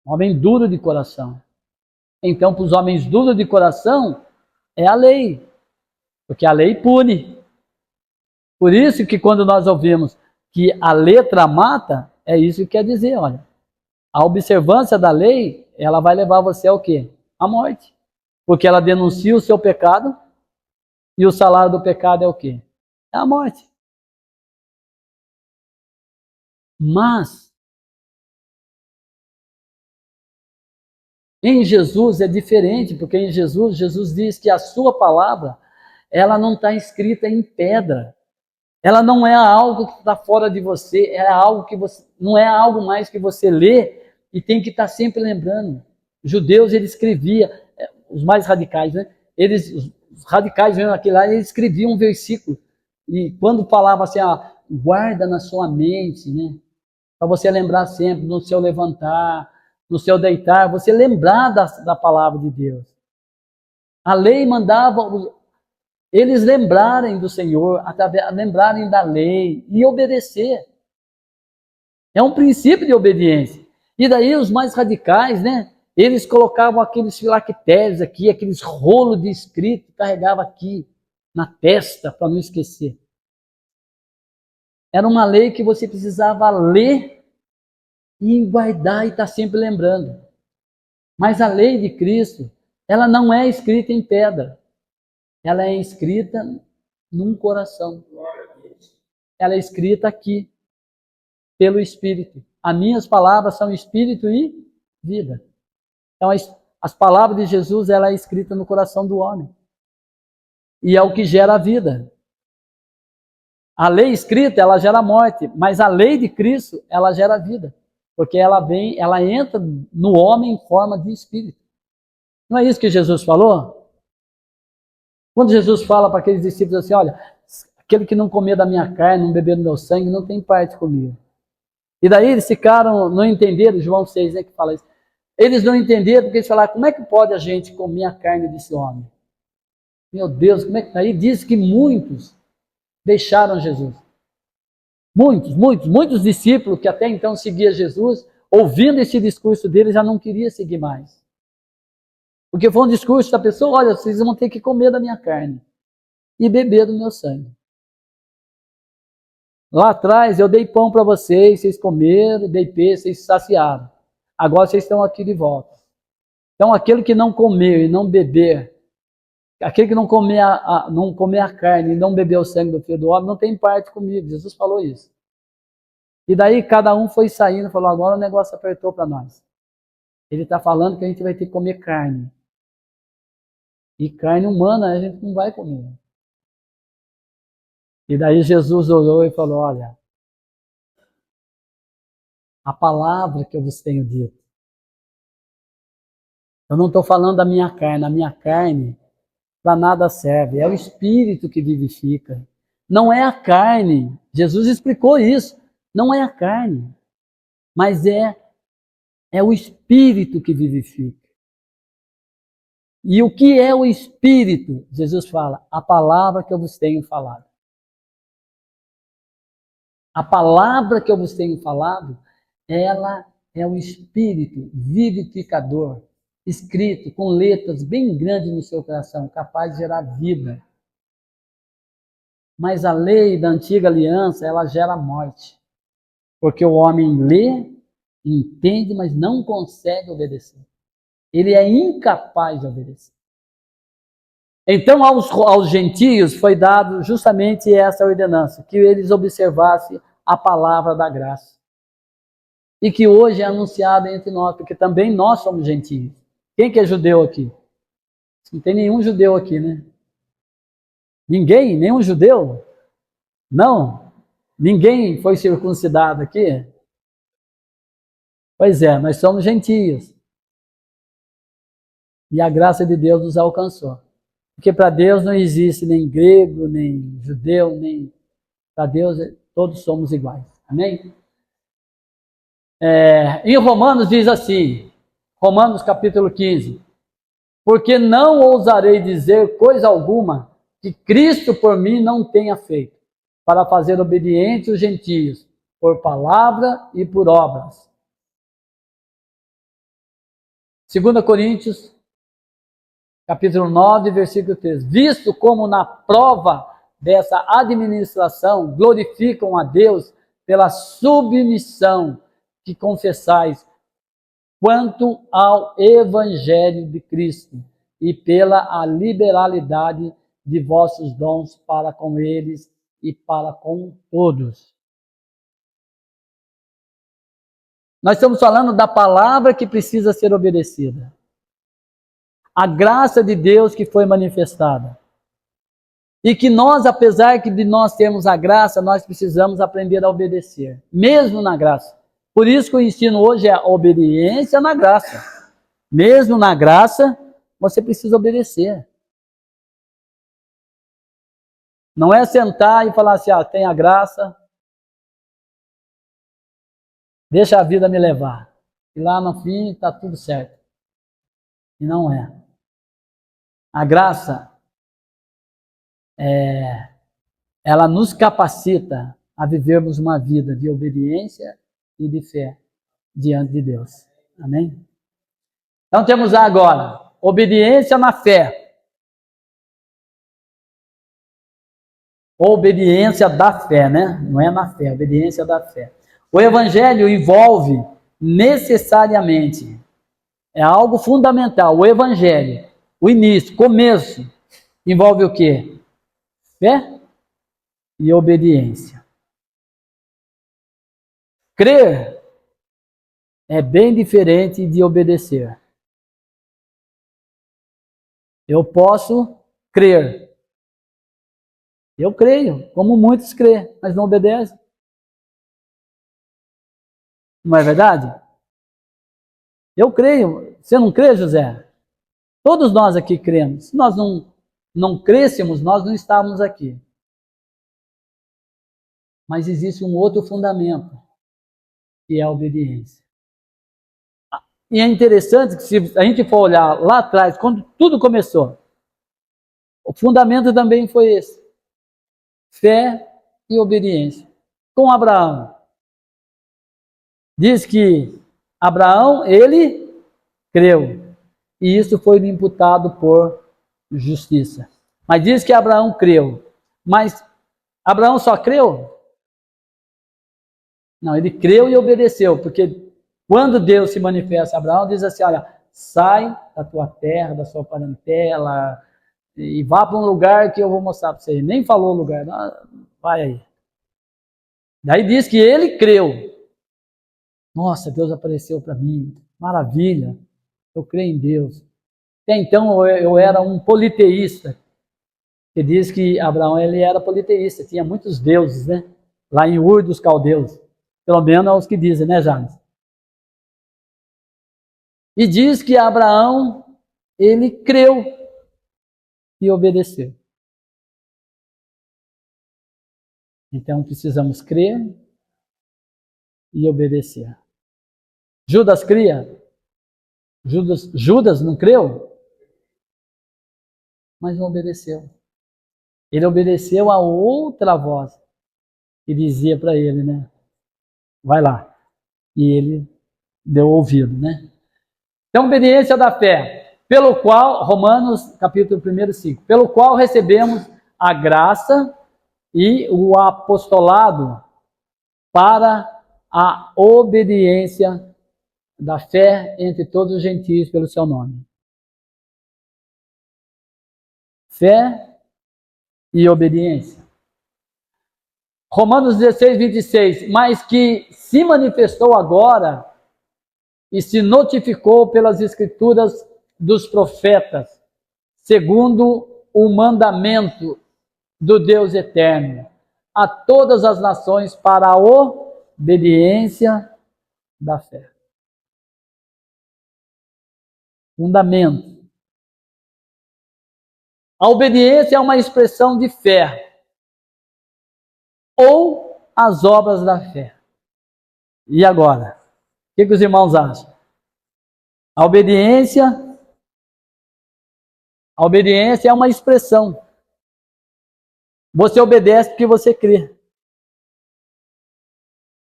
homem duro de coração. Então, para os homens duros de coração, é a lei, porque a lei pune. Por isso que quando nós ouvimos que a letra mata, é isso que quer dizer, olha, a observância da lei, ela vai levar você ao quê? À morte. Porque ela denuncia o seu pecado, e o salário do pecado é o quê? É a morte. Mas, em Jesus é diferente, porque em Jesus diz que a sua palavra, ela não está escrita em pedra. Ela não é algo que está fora de você, é algo que você, não é algo mais que você lê e tem que estar sempre lembrando. Os judeus, eles escreviam, os mais radicais, né? Os radicais vendo aquilo lá, eles escreviam um versículo. E quando falava assim, guarda na sua mente, né? Para você lembrar sempre, no seu levantar, no seu deitar, você lembrar da palavra de Deus. A lei mandava eles lembrarem do Senhor, lembrarem da lei e obedecer. É um princípio de obediência. E daí os mais radicais, né? Eles colocavam aqueles filactérios aqui, aqueles rolos de escrito, carregavam aqui na testa para não esquecer. Era uma lei que você precisava ler e guardar e estar sempre lembrando. Mas a lei de Cristo, ela não é escrita em pedra. Ela é escrita num coração. Ela é escrita aqui, pelo Espírito. As minhas palavras são Espírito e vida. Então, as palavras de Jesus, ela é escrita no coração do homem. E é o que gera a vida. A lei escrita, ela gera morte, mas a lei de Cristo, ela gera vida. Porque ela entra no homem em forma de Espírito. Não é isso que Jesus falou? Quando Jesus fala para aqueles discípulos assim, olha, aquele que não comer da minha carne, não beber do meu sangue, não tem parte comigo. E daí eles ficaram, não entenderam, João 6, né, que fala isso. Eles não entenderam, porque eles falaram, como é que pode a gente comer a carne desse homem? Meu Deus, como é que... Aí diz que muitos deixaram Jesus. Muitos discípulos que até então seguiam Jesus, ouvindo esse discurso dele, já não queriam seguir mais. Porque foi um discurso da pessoa, olha, vocês vão ter que comer da minha carne e beber do meu sangue. Lá atrás eu dei pão para vocês, vocês comeram, dei peixe, vocês saciaram. Agora vocês estão aqui de volta. Então aquele que não comer e não beber, aquele que não comer a carne e não beber o sangue do Filho do Homem, não tem parte comigo. Jesus falou isso. E daí cada um foi saindo e falou, agora o negócio apertou para nós. Ele está falando que a gente vai ter que comer carne. E carne humana a gente não vai comer. E daí Jesus olhou e falou, olha, a palavra que eu vos tenho dito. Eu não estou falando da minha carne, a minha carne para nada serve, é o Espírito que vivifica. Não é a carne, Jesus explicou isso, não é a carne, mas é o Espírito que vivifica. E o que é o Espírito? Jesus fala, a palavra que eu vos tenho falado. A palavra que eu vos tenho falado, ela é o Espírito vivificador, escrito com letras bem grandes no seu coração, capaz de gerar vida. Mas a lei da antiga aliança, ela gera morte. Porque o homem lê, entende, mas não consegue obedecer. Ele é incapaz de obedecer. Então, aos gentios foi dado justamente essa ordenança, que eles observassem a palavra da graça. E que hoje é anunciada entre nós, porque também nós somos gentios. Quem que é judeu aqui? Não tem nenhum judeu aqui, né? Ninguém? Nenhum judeu? Não? Ninguém foi circuncidado aqui? Pois é, nós somos gentios. E a graça de Deus nos alcançou. Porque para Deus não existe nem grego, nem judeu, nem... Para Deus todos somos iguais. Amém? Em Romanos diz assim, Romanos capítulo 15, porque não ousarei dizer coisa alguma que Cristo por mim não tenha feito, para fazer obedientes os gentios, por palavra e por obras. 2 Coríntios, capítulo 9, versículo 3. Visto como na prova dessa administração glorificam a Deus pela submissão que confessais quanto ao Evangelho de Cristo e pela a liberalidade de vossos dons para com eles e para com todos. Nós estamos falando da palavra que precisa ser obedecida. A graça de Deus que foi manifestada. E que nós, apesar de nós termos a graça, nós precisamos aprender a obedecer, mesmo na graça. Por isso que o ensino hoje é a obediência na graça. Mesmo na graça, você precisa obedecer. Não é sentar e falar assim, tem a graça, deixa a vida me levar. E lá no fim está tudo certo. E não é. A graça, ela nos capacita a vivermos uma vida de obediência e de fé diante de Deus. Amém? Então temos agora obediência na fé. Obediência da fé, né? Não é na fé, obediência da fé. O Evangelho envolve necessariamente, é algo fundamental, o Evangelho, o início, começo, envolve o quê? Fé e obediência. Crer é bem diferente de obedecer. Eu posso crer. Eu creio, como muitos creem, mas não obedecem. Não é verdade? Eu creio. Você não crê, José? Todos nós aqui cremos. Se nós não não crêssemos, nós não estávamos aqui. Mas existe um outro fundamento, que é a obediência. E é interessante que, se a gente for olhar lá atrás, quando tudo começou, o fundamento também foi esse: fé e obediência. Com Abraão, diz que Abraão, ele creu, e isso foi lhe imputado por justiça. Mas diz que Abraão creu, mas Abraão só creu? Não, ele creu e obedeceu, porque quando Deus se manifesta a Abraão, diz assim: olha, sai da tua terra, da sua parentela, e vá para um lugar que eu vou mostrar para você. Ele nem falou o lugar, não, vai aí. Daí diz que ele creu. Nossa, Deus apareceu para mim, maravilha, eu creio em Deus. Até então eu era um politeísta, que diz que Abraão ele era politeísta, tinha muitos deuses, né? Lá em Ur dos Caldeus, pelo menos é os que dizem, né, James? E diz que Abraão, ele creu e obedeceu. Então precisamos crer e obedecer. Judas cria? Judas não creu? Mas não obedeceu. Ele obedeceu a outra voz que dizia para ele, né? Vai lá. E ele deu ouvido, né? Então, obediência da fé, pelo qual, Romanos, capítulo 1, 5, pelo qual recebemos a graça e o apostolado para a obediência da fé entre todos os gentios pelo seu nome. Fé e obediência. Romanos 16, 26, mas que se manifestou agora e se notificou pelas escrituras dos profetas, segundo o mandamento do Deus eterno, a todas as nações para a obediência da fé. Fundamento. A obediência é uma expressão de fé, ou as obras da fé. E agora? O que os irmãos acham? A obediência é uma expressão. Você obedece porque você crê.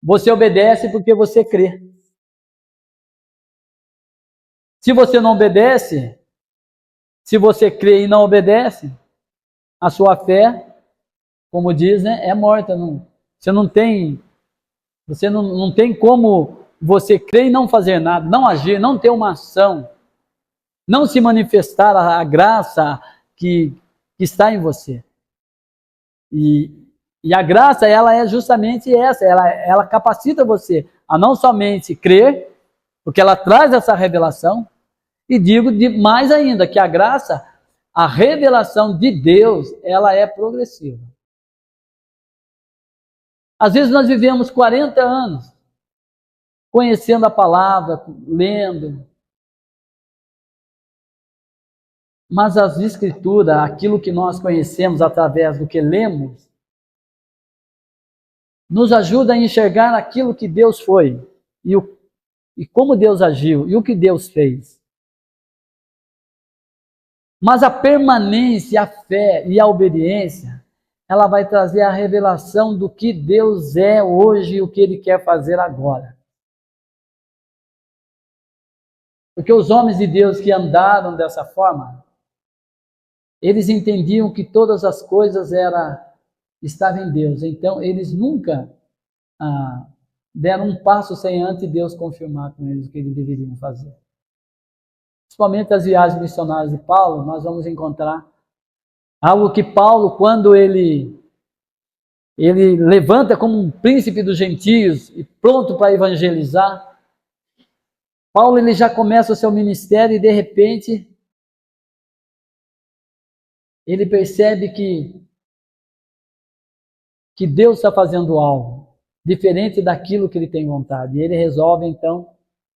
Você obedece porque você crê. Se você não obedece, se você crê e não obedece, a sua fé, como diz, né, é morta. Você não tem como você crer e não fazer nada, não agir, não ter uma ação, não se manifestar a graça que está em você. E a graça, ela é justamente essa, ela capacita você a não somente crer, porque ela traz essa revelação, e digo mais ainda, que a graça, a revelação de Deus, ela é progressiva. Às vezes nós vivemos 40 anos conhecendo a palavra, lendo, mas as escrituras, aquilo que nós conhecemos através do que lemos, nos ajuda a enxergar aquilo que Deus foi, e como Deus agiu, e o que Deus fez. Mas a permanência, a fé e a obediência, ela vai trazer a revelação do que Deus é hoje e o que Ele quer fazer agora. Porque os homens de Deus que andaram dessa forma, eles entendiam que todas as coisas estavam em Deus. Então, eles nunca deram um passo sem antes Deus confirmar com eles o que eles deveriam fazer. Principalmente as viagens missionárias de Paulo, nós vamos encontrar algo que Paulo, quando ele levanta como um príncipe dos gentios e pronto para evangelizar, Paulo ele já começa o seu ministério e de repente ele percebe que Deus está fazendo algo diferente daquilo que ele tem vontade. E ele resolve então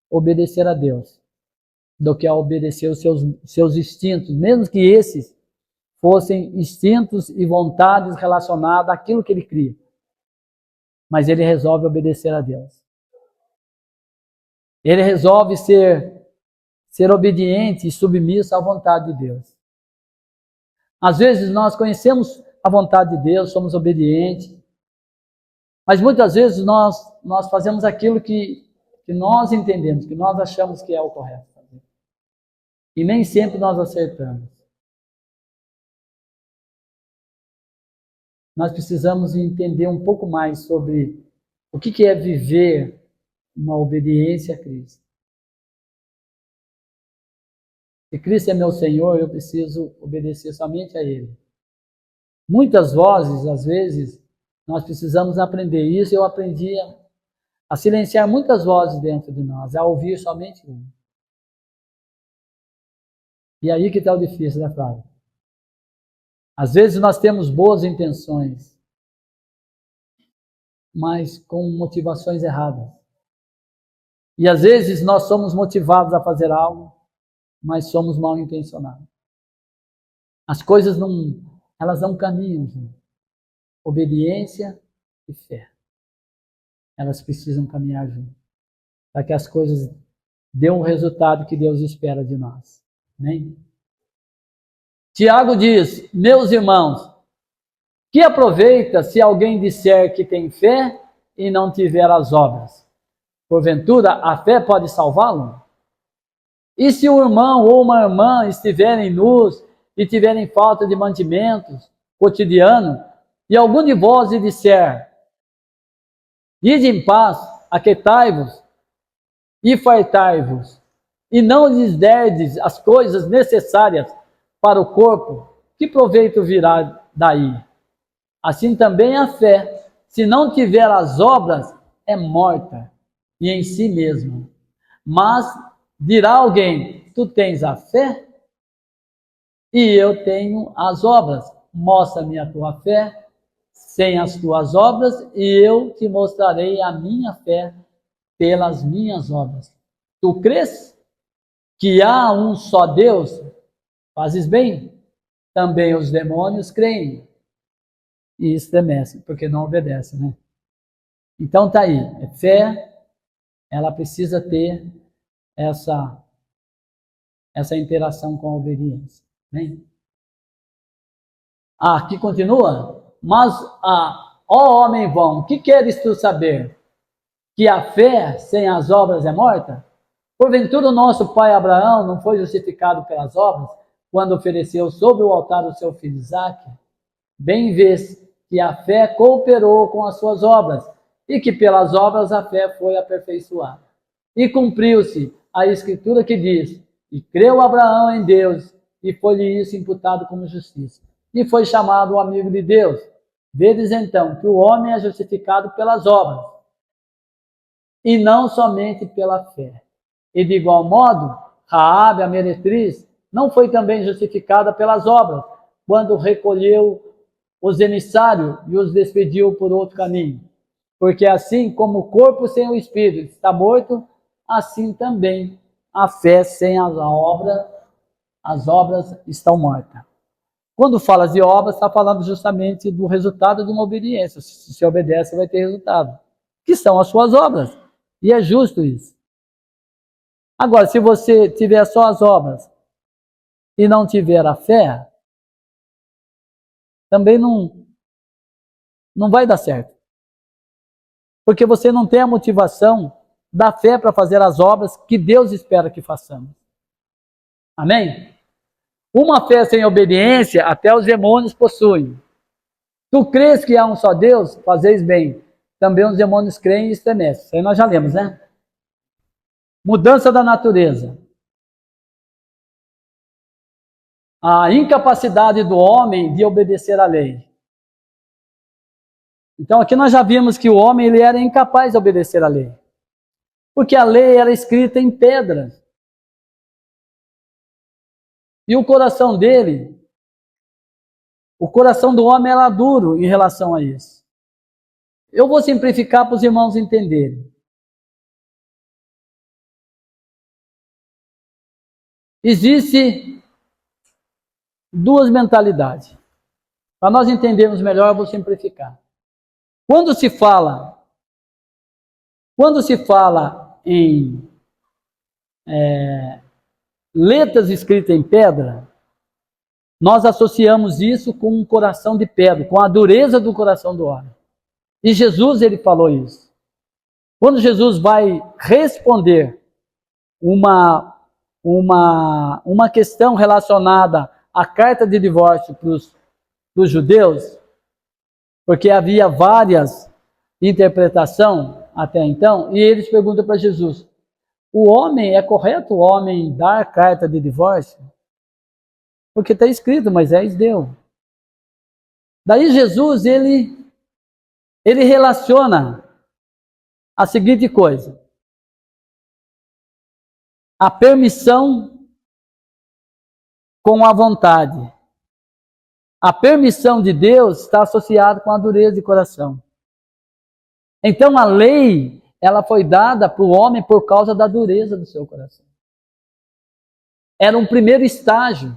obedecer a Deus, do que a obedecer os seus instintos, mesmo que esses fossem instintos e vontades relacionadas àquilo que ele cria. Mas ele resolve obedecer a Deus. Ele resolve ser obediente e submisso à vontade de Deus. Às vezes nós conhecemos a vontade de Deus, somos obedientes, mas muitas vezes nós fazemos aquilo que nós entendemos, que nós achamos que é o correto. E nem sempre nós acertamos. Nós precisamos entender um pouco mais sobre o que é viver uma obediência a Cristo. Se Cristo é meu Senhor, eu preciso obedecer somente a Ele. Muitas vozes, às vezes, nós precisamos aprender isso. Eu aprendi a silenciar muitas vozes dentro de nós, a ouvir somente uma. E aí que está o difícil, né, Flávio? Às vezes nós temos boas intenções, mas com motivações erradas. E às vezes nós somos motivados a fazer algo, mas somos mal intencionados. As coisas elas não caminham junto. Obediência e fé. Elas precisam caminhar junto, para que as coisas dêem o resultado que Deus espera de nós. Amém? Tiago diz: meus irmãos, que aproveita se alguém disser que tem fé e não tiver as obras? Porventura, a fé pode salvá-lo? E se um irmão ou uma irmã estiverem nus e tiverem falta de mantimentos cotidiano, e algum de vós lhe disser: ide em paz, aquietai-vos e fartai-vos, e não lhes derdes as coisas necessárias para o corpo, que proveito virá daí? Assim também a fé, se não tiver as obras, é morta e em si mesma. Mas dirá alguém: tu tens a fé e eu tenho as obras. Mostra-me a tua fé sem as tuas obras e eu te mostrarei a minha fé pelas minhas obras. Tu crês que há um só Deus? Fazes bem. Também os demônios creem e estremecem, porque não obedecem, né? Então tá aí, fé, ela precisa ter essa interação com a obediência, né? Aqui continua: mas, ó homem vão, que queres tu saber? Que a fé sem as obras é morta? Porventura o nosso pai Abraão não foi justificado pelas obras, quando ofereceu sobre o altar o seu filho Isaque? Bem vês que a fé cooperou com as suas obras, e que pelas obras a fé foi aperfeiçoada. E cumpriu-se a escritura que diz: e creu Abraão em Deus, e foi-lhe isso imputado como justiça. E foi chamado o amigo de Deus. Vedes então que o homem é justificado pelas obras, e não somente pela fé. E de igual modo, Raabe, a meretriz, não foi também justificada pelas obras, quando recolheu os emissários e os despediu por outro caminho. Porque assim como o corpo sem o espírito está morto, assim também a fé sem as obras estão mortas. Quando fala de obras, está falando justamente do resultado de uma obediência. Se você obedece, vai ter resultado, que são as suas obras. E é justo isso. Agora, se você tiver só as obras e não tiver a fé, também não vai dar certo. Porque você não tem a motivação da fé para fazer as obras que Deus espera que façamos. Amém? Uma fé sem obediência, até os demônios possuem. Tu crês que há um só Deus? Fazeis bem. Também os demônios creem e estremecem. Isso aí nós já lemos, né? Mudança da natureza. A incapacidade do homem de obedecer à lei. Então aqui nós já vimos que o homem ele era incapaz de obedecer à lei. Porque a lei era escrita em pedras. E o coração dele, o coração do homem era duro em relação a isso. Eu vou simplificar para os irmãos entenderem. Existe duas mentalidades. Para nós entendermos melhor, eu vou simplificar. Quando se fala em letras escritas em pedra, nós associamos isso com um coração de pedra, com a dureza do coração do homem. E Jesus, ele falou isso. Quando Jesus vai responder uma questão relacionada à carta de divórcio para os judeus, porque havia várias interpretações até então, e eles perguntam para Jesus, é correto o homem dar carta de divórcio? Porque está escrito, Moisés deu. Daí Jesus, ele relaciona a seguinte coisa: a permissão com a vontade. A permissão de Deus está associada com a dureza de coração. Então a lei, ela foi dada para o homem por causa da dureza do seu coração. Era um primeiro estágio.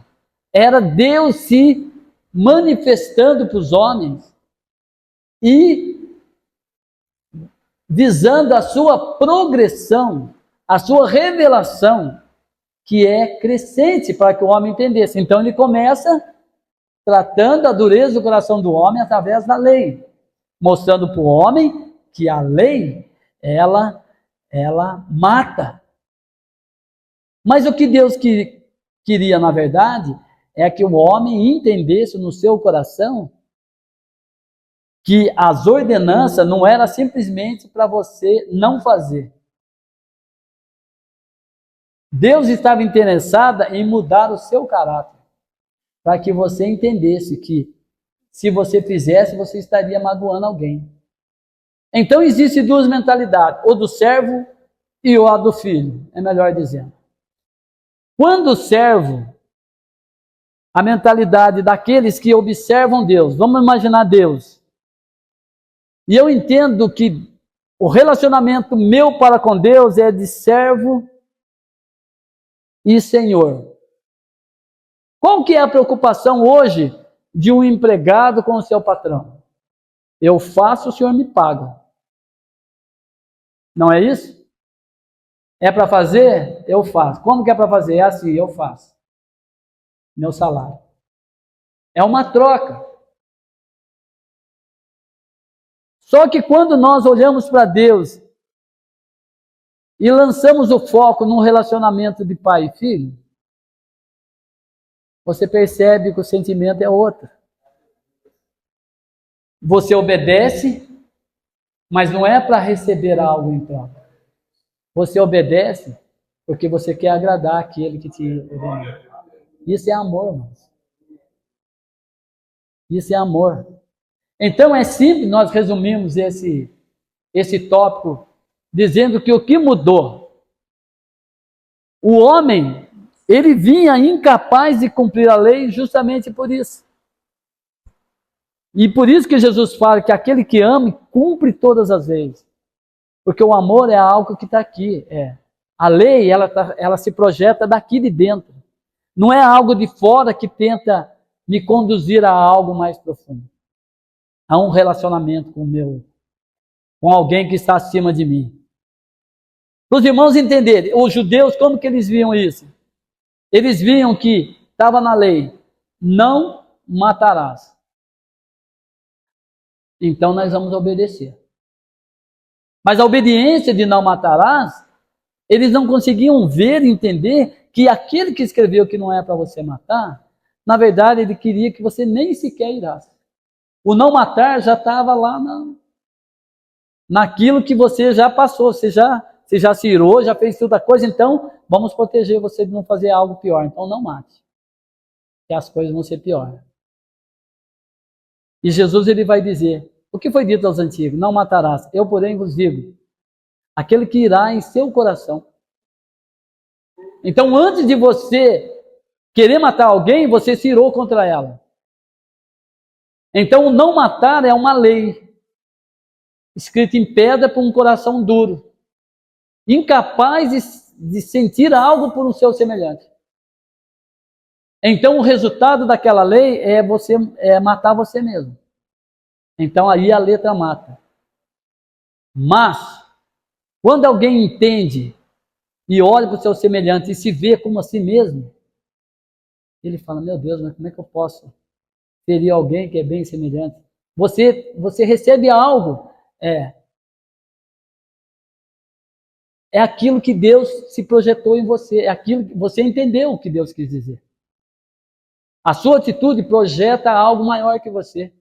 Era Deus se manifestando para os homens e visando a sua progressão, a sua revelação, que é crescente para que o homem entendesse. Então ele começa tratando a dureza do coração do homem através da lei, mostrando para o homem que a lei, ela mata. Mas o que Deus queria, na verdade, é que o homem entendesse no seu coração que as ordenanças não eram simplesmente para você não fazer. Deus estava interessado em mudar o seu caráter, para que você entendesse que se você fizesse, você estaria magoando alguém. Então existem duas mentalidades, o do servo e a do filho, é melhor dizendo. Quando o servo, a mentalidade daqueles que observam Deus, vamos imaginar Deus, e eu entendo que o relacionamento meu para com Deus é de servo e senhor. Qual que é a preocupação hoje de um empregado com o seu patrão? Eu faço, o senhor me paga. Não é isso? É para fazer? Eu faço. Como que é para fazer? É assim, eu faço. Meu salário. É uma troca. Só que quando nós olhamos para Deus e lançamos o foco num relacionamento de pai e filho, você percebe que o sentimento é outro. Você obedece, mas não é para receber algo em troca. Você obedece porque você quer agradar aquele que te ordenou. Isso é amor, irmãos. Isso é amor. Então é simples, nós resumimos esse tópico dizendo que o que mudou? O homem, ele vinha incapaz de cumprir a lei justamente por isso. E por isso que Jesus fala que aquele que ama, cumpre todas as leis. Porque o amor é algo que está aqui. A lei, ela se projeta daqui de dentro. Não é algo de fora que tenta me conduzir a algo mais profundo. A um relacionamento com alguém que está acima de mim. Para os irmãos entenderem, os judeus, como que eles viam isso? Eles viam que estava na lei, não matarás. Então nós vamos obedecer. Mas a obediência de não matarás, eles não conseguiam ver e entender que aquele que escreveu que não é para você matar, na verdade ele queria que você nem sequer irasse. O não matar já estava lá naquilo que você já passou, você já se irou, já fez toda coisa, então vamos proteger você de não fazer algo pior, então não mate, que as coisas vão ser piores. E Jesus ele vai dizer, o que foi dito aos antigos? Não matarás, eu porém vos digo, aquele que irá em seu coração. Então antes de você querer matar alguém, você se irou contra ela. Então, o não matar é uma lei, escrita em pedra por um coração duro, incapaz de sentir algo por um seu semelhante. Então o resultado daquela lei é matar você mesmo. Então aí a letra mata. Mas, quando alguém entende e olha para o seu semelhante e se vê como a si mesmo, ele fala, meu Deus, mas como é que eu posso ferir alguém que é bem semelhante? Você recebe algo, é aquilo que Deus se projetou em você, é aquilo que você entendeu o que Deus quis dizer. A sua atitude projeta algo maior que você.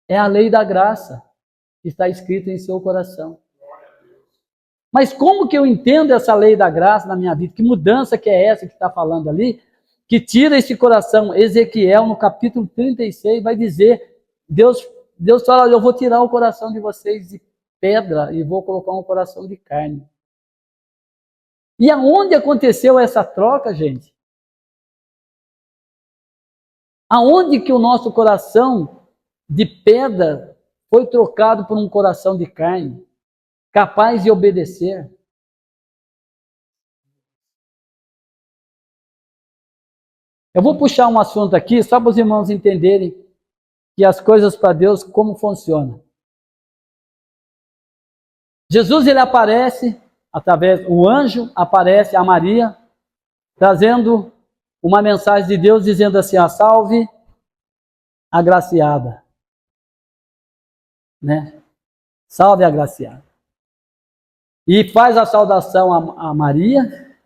É a lei da graça que está escrita em seu coração. Mas como que eu entendo essa lei da graça na minha vida? Que mudança que é essa que está falando ali? Que tira esse coração. Ezequiel, no capítulo 36, vai dizer, Deus fala, eu vou tirar o coração de vocês de pedra e vou colocar um coração de carne. E aonde aconteceu essa troca, gente? Aonde que o nosso coração de pedra foi trocado por um coração de carne, capaz de obedecer? Eu vou puxar um assunto aqui, só para os irmãos entenderem que as coisas para Deus, como funcionam. Jesus, ele aparece, o anjo aparece a Maria, trazendo uma mensagem de Deus, dizendo assim, salve, agraciada. Né? Salve, agraciada. E faz a saudação a Maria,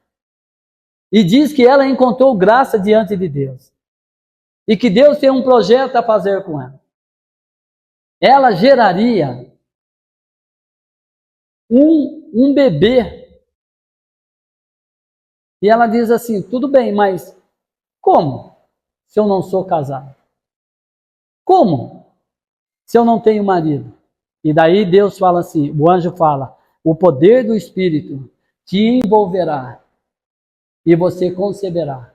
e diz que ela encontrou graça diante de Deus. E que Deus tem um projeto a fazer com ela. Ela geraria um bebê. E ela diz assim, tudo bem, mas como se eu não sou casado? Como se eu não tenho marido? E daí Deus fala assim, o anjo fala, o poder do Espírito te envolverá e você conceberá.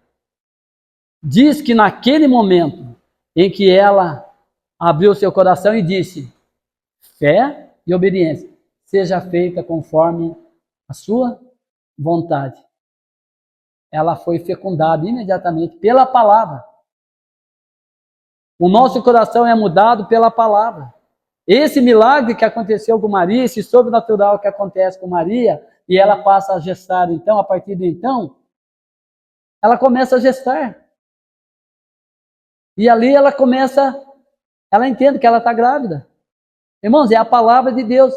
Diz que naquele momento em que ela abriu seu coração e disse, fé e obediência, seja feita conforme a sua vontade. Ela foi fecundada imediatamente pela palavra. O nosso coração é mudado pela palavra. Esse milagre que aconteceu com Maria, esse sobrenatural que acontece com Maria, e ela passa a gestar, então, a partir de então, ela começa a gestar. E ali ela entende que ela está grávida. Irmãos, é a palavra de Deus.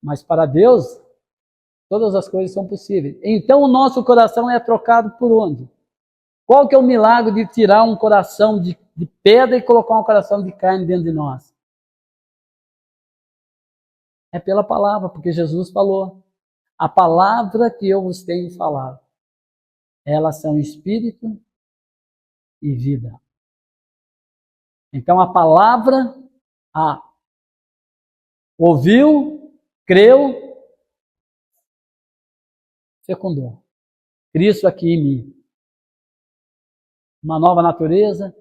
Mas para Deus, todas as coisas são possíveis. Então o nosso coração é trocado por onde? Qual que é o milagre de tirar um coração de pedra e colocar um coração de carne dentro de nós? É pela palavra, porque Jesus falou, a palavra que eu vos tenho falado, elas são espírito e vida. Então a palavra, ouviu, creu, fecundou. Cristo aqui em mim. Uma nova natureza,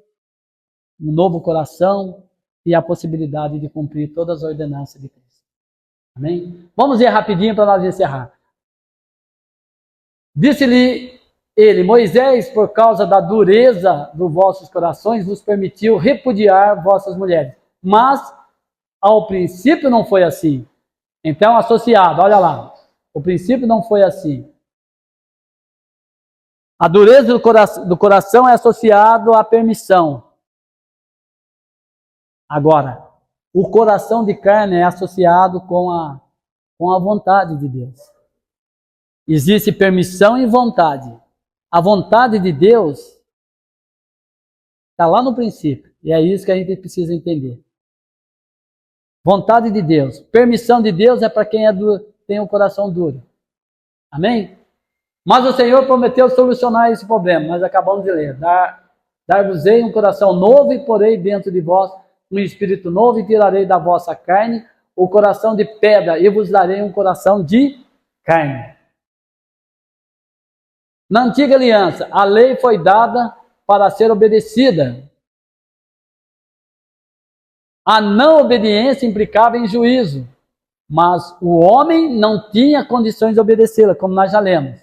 um novo coração e a possibilidade de cumprir todas as ordenanças de Cristo. Amém? Vamos ver rapidinho para nós encerrar. Disse-lhe ele, Moisés, por causa da dureza dos vossos corações, vos permitiu repudiar vossas mulheres. Mas, ao princípio não foi assim. Então, associado, olha lá. O princípio não foi assim. A dureza do coração é associado à permissão. Agora, o coração de carne é associado com a vontade de Deus. Existe permissão e vontade. A vontade de Deus está lá no princípio. E é isso que a gente precisa entender. Vontade de Deus. Permissão de Deus é para quem tem um coração duro. Amém? Mas o Senhor prometeu solucionar esse problema. Nós acabamos de ler. Dar-vos-ei um coração novo e porei dentro de vós um espírito novo e tirarei da vossa carne o coração de pedra e vos darei um coração de carne. Na antiga aliança, a lei foi dada para ser obedecida. A não obediência implicava em juízo, mas o homem não tinha condições de obedecê-la, como nós já lemos.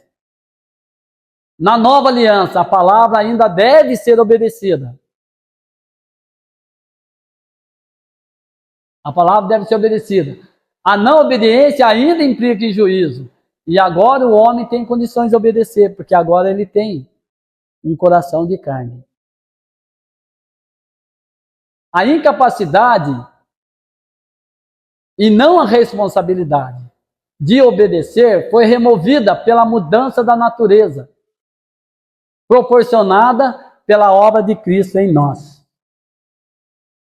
Na nova aliança, a palavra ainda deve ser obedecida. A palavra deve ser obedecida. A não obediência ainda implica em juízo. E agora o homem tem condições de obedecer, porque agora ele tem um coração de carne. A incapacidade e não a responsabilidade de obedecer foi removida pela mudança da natureza, proporcionada pela obra de Cristo em nós.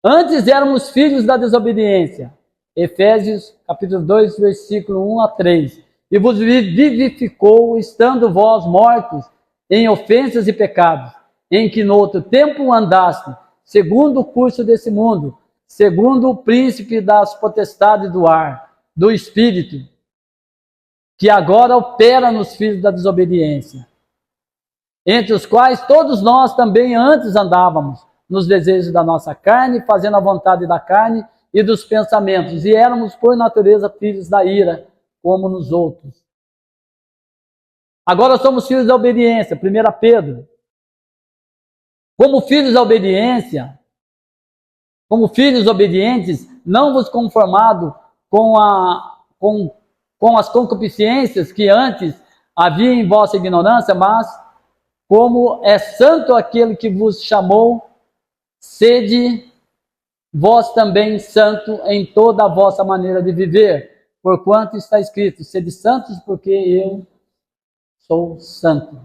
Antes éramos filhos da desobediência. Efésios capítulo 2, versículo 1 a 3. E vos vivificou, estando vós mortos em ofensas e pecados, em que no outro tempo andaste, segundo o curso desse mundo, segundo o príncipe das potestades do ar, do espírito, que agora opera nos filhos da desobediência, entre os quais todos nós também antes andávamos, nos desejos da nossa carne, fazendo a vontade da carne e dos pensamentos, e éramos por natureza filhos da ira, como nos outros. Agora somos filhos da obediência, 1 Pedro. Como filhos da obediência, como filhos obedientes, não vos conformado com as concupiscências que antes havia em vossa ignorância, mas como é santo aquele que vos chamou, sede vós também santo em toda a vossa maneira de viver, porquanto está escrito, sede santos porque eu sou santo.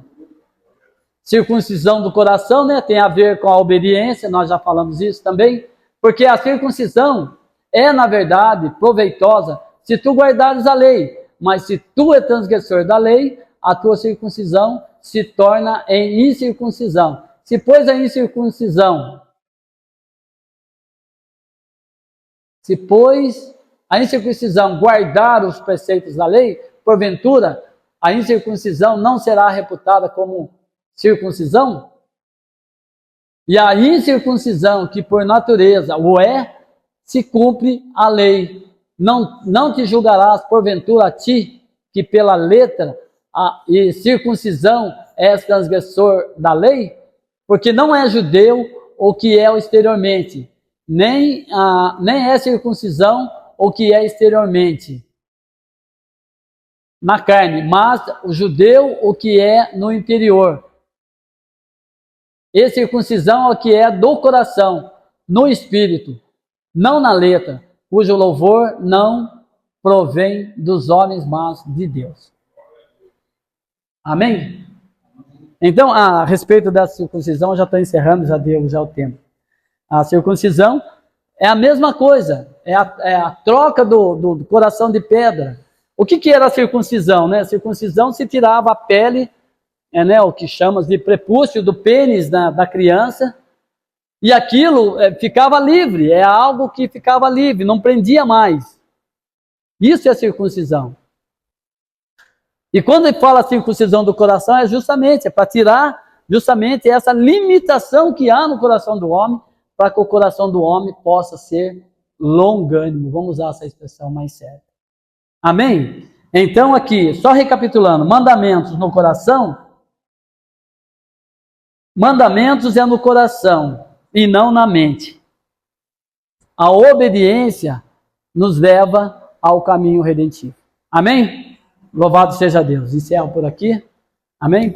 Circuncisão do coração, né, tem a ver com a obediência, nós já falamos isso também, porque a circuncisão é, na verdade, proveitosa se tu guardares a lei, mas se tu é transgressor da lei, a tua circuncisão se torna em incircuncisão. Se, pois, a incircuncisão guardar os preceitos da lei, porventura, a incircuncisão não será reputada como circuncisão? E a incircuncisão, que por natureza o é, se cumpre a lei. Não te julgarás, porventura, a ti, que pela letra e circuncisão és transgressor da lei? Porque não é judeu o que é exteriormente, nem é circuncisão o que é exteriormente, na carne, mas o judeu o que é no interior. E circuncisão é o que é do coração, no espírito, não na letra, cujo louvor não provém dos homens, mas de Deus. Amém? Então, a respeito da circuncisão, já estou encerrando, já deu o tempo. A circuncisão é a mesma coisa, é a troca do coração de pedra. O que era a circuncisão? Né? A circuncisão se tirava a pele, o que chamamos de prepúcio do pênis da criança, e aquilo ficava livre, é algo que ficava livre, não prendia mais. Isso é circuncisão. E quando ele fala circuncisão do coração, é para tirar justamente essa limitação que há no coração do homem, para que o coração do homem possa ser longânimo. Vamos usar essa expressão mais certa. Amém? Então aqui, só recapitulando, mandamentos no coração. Mandamentos é no coração e não na mente. A obediência nos leva ao caminho redentivo. Amém? Louvado seja Deus. Encerro por aqui. Amém?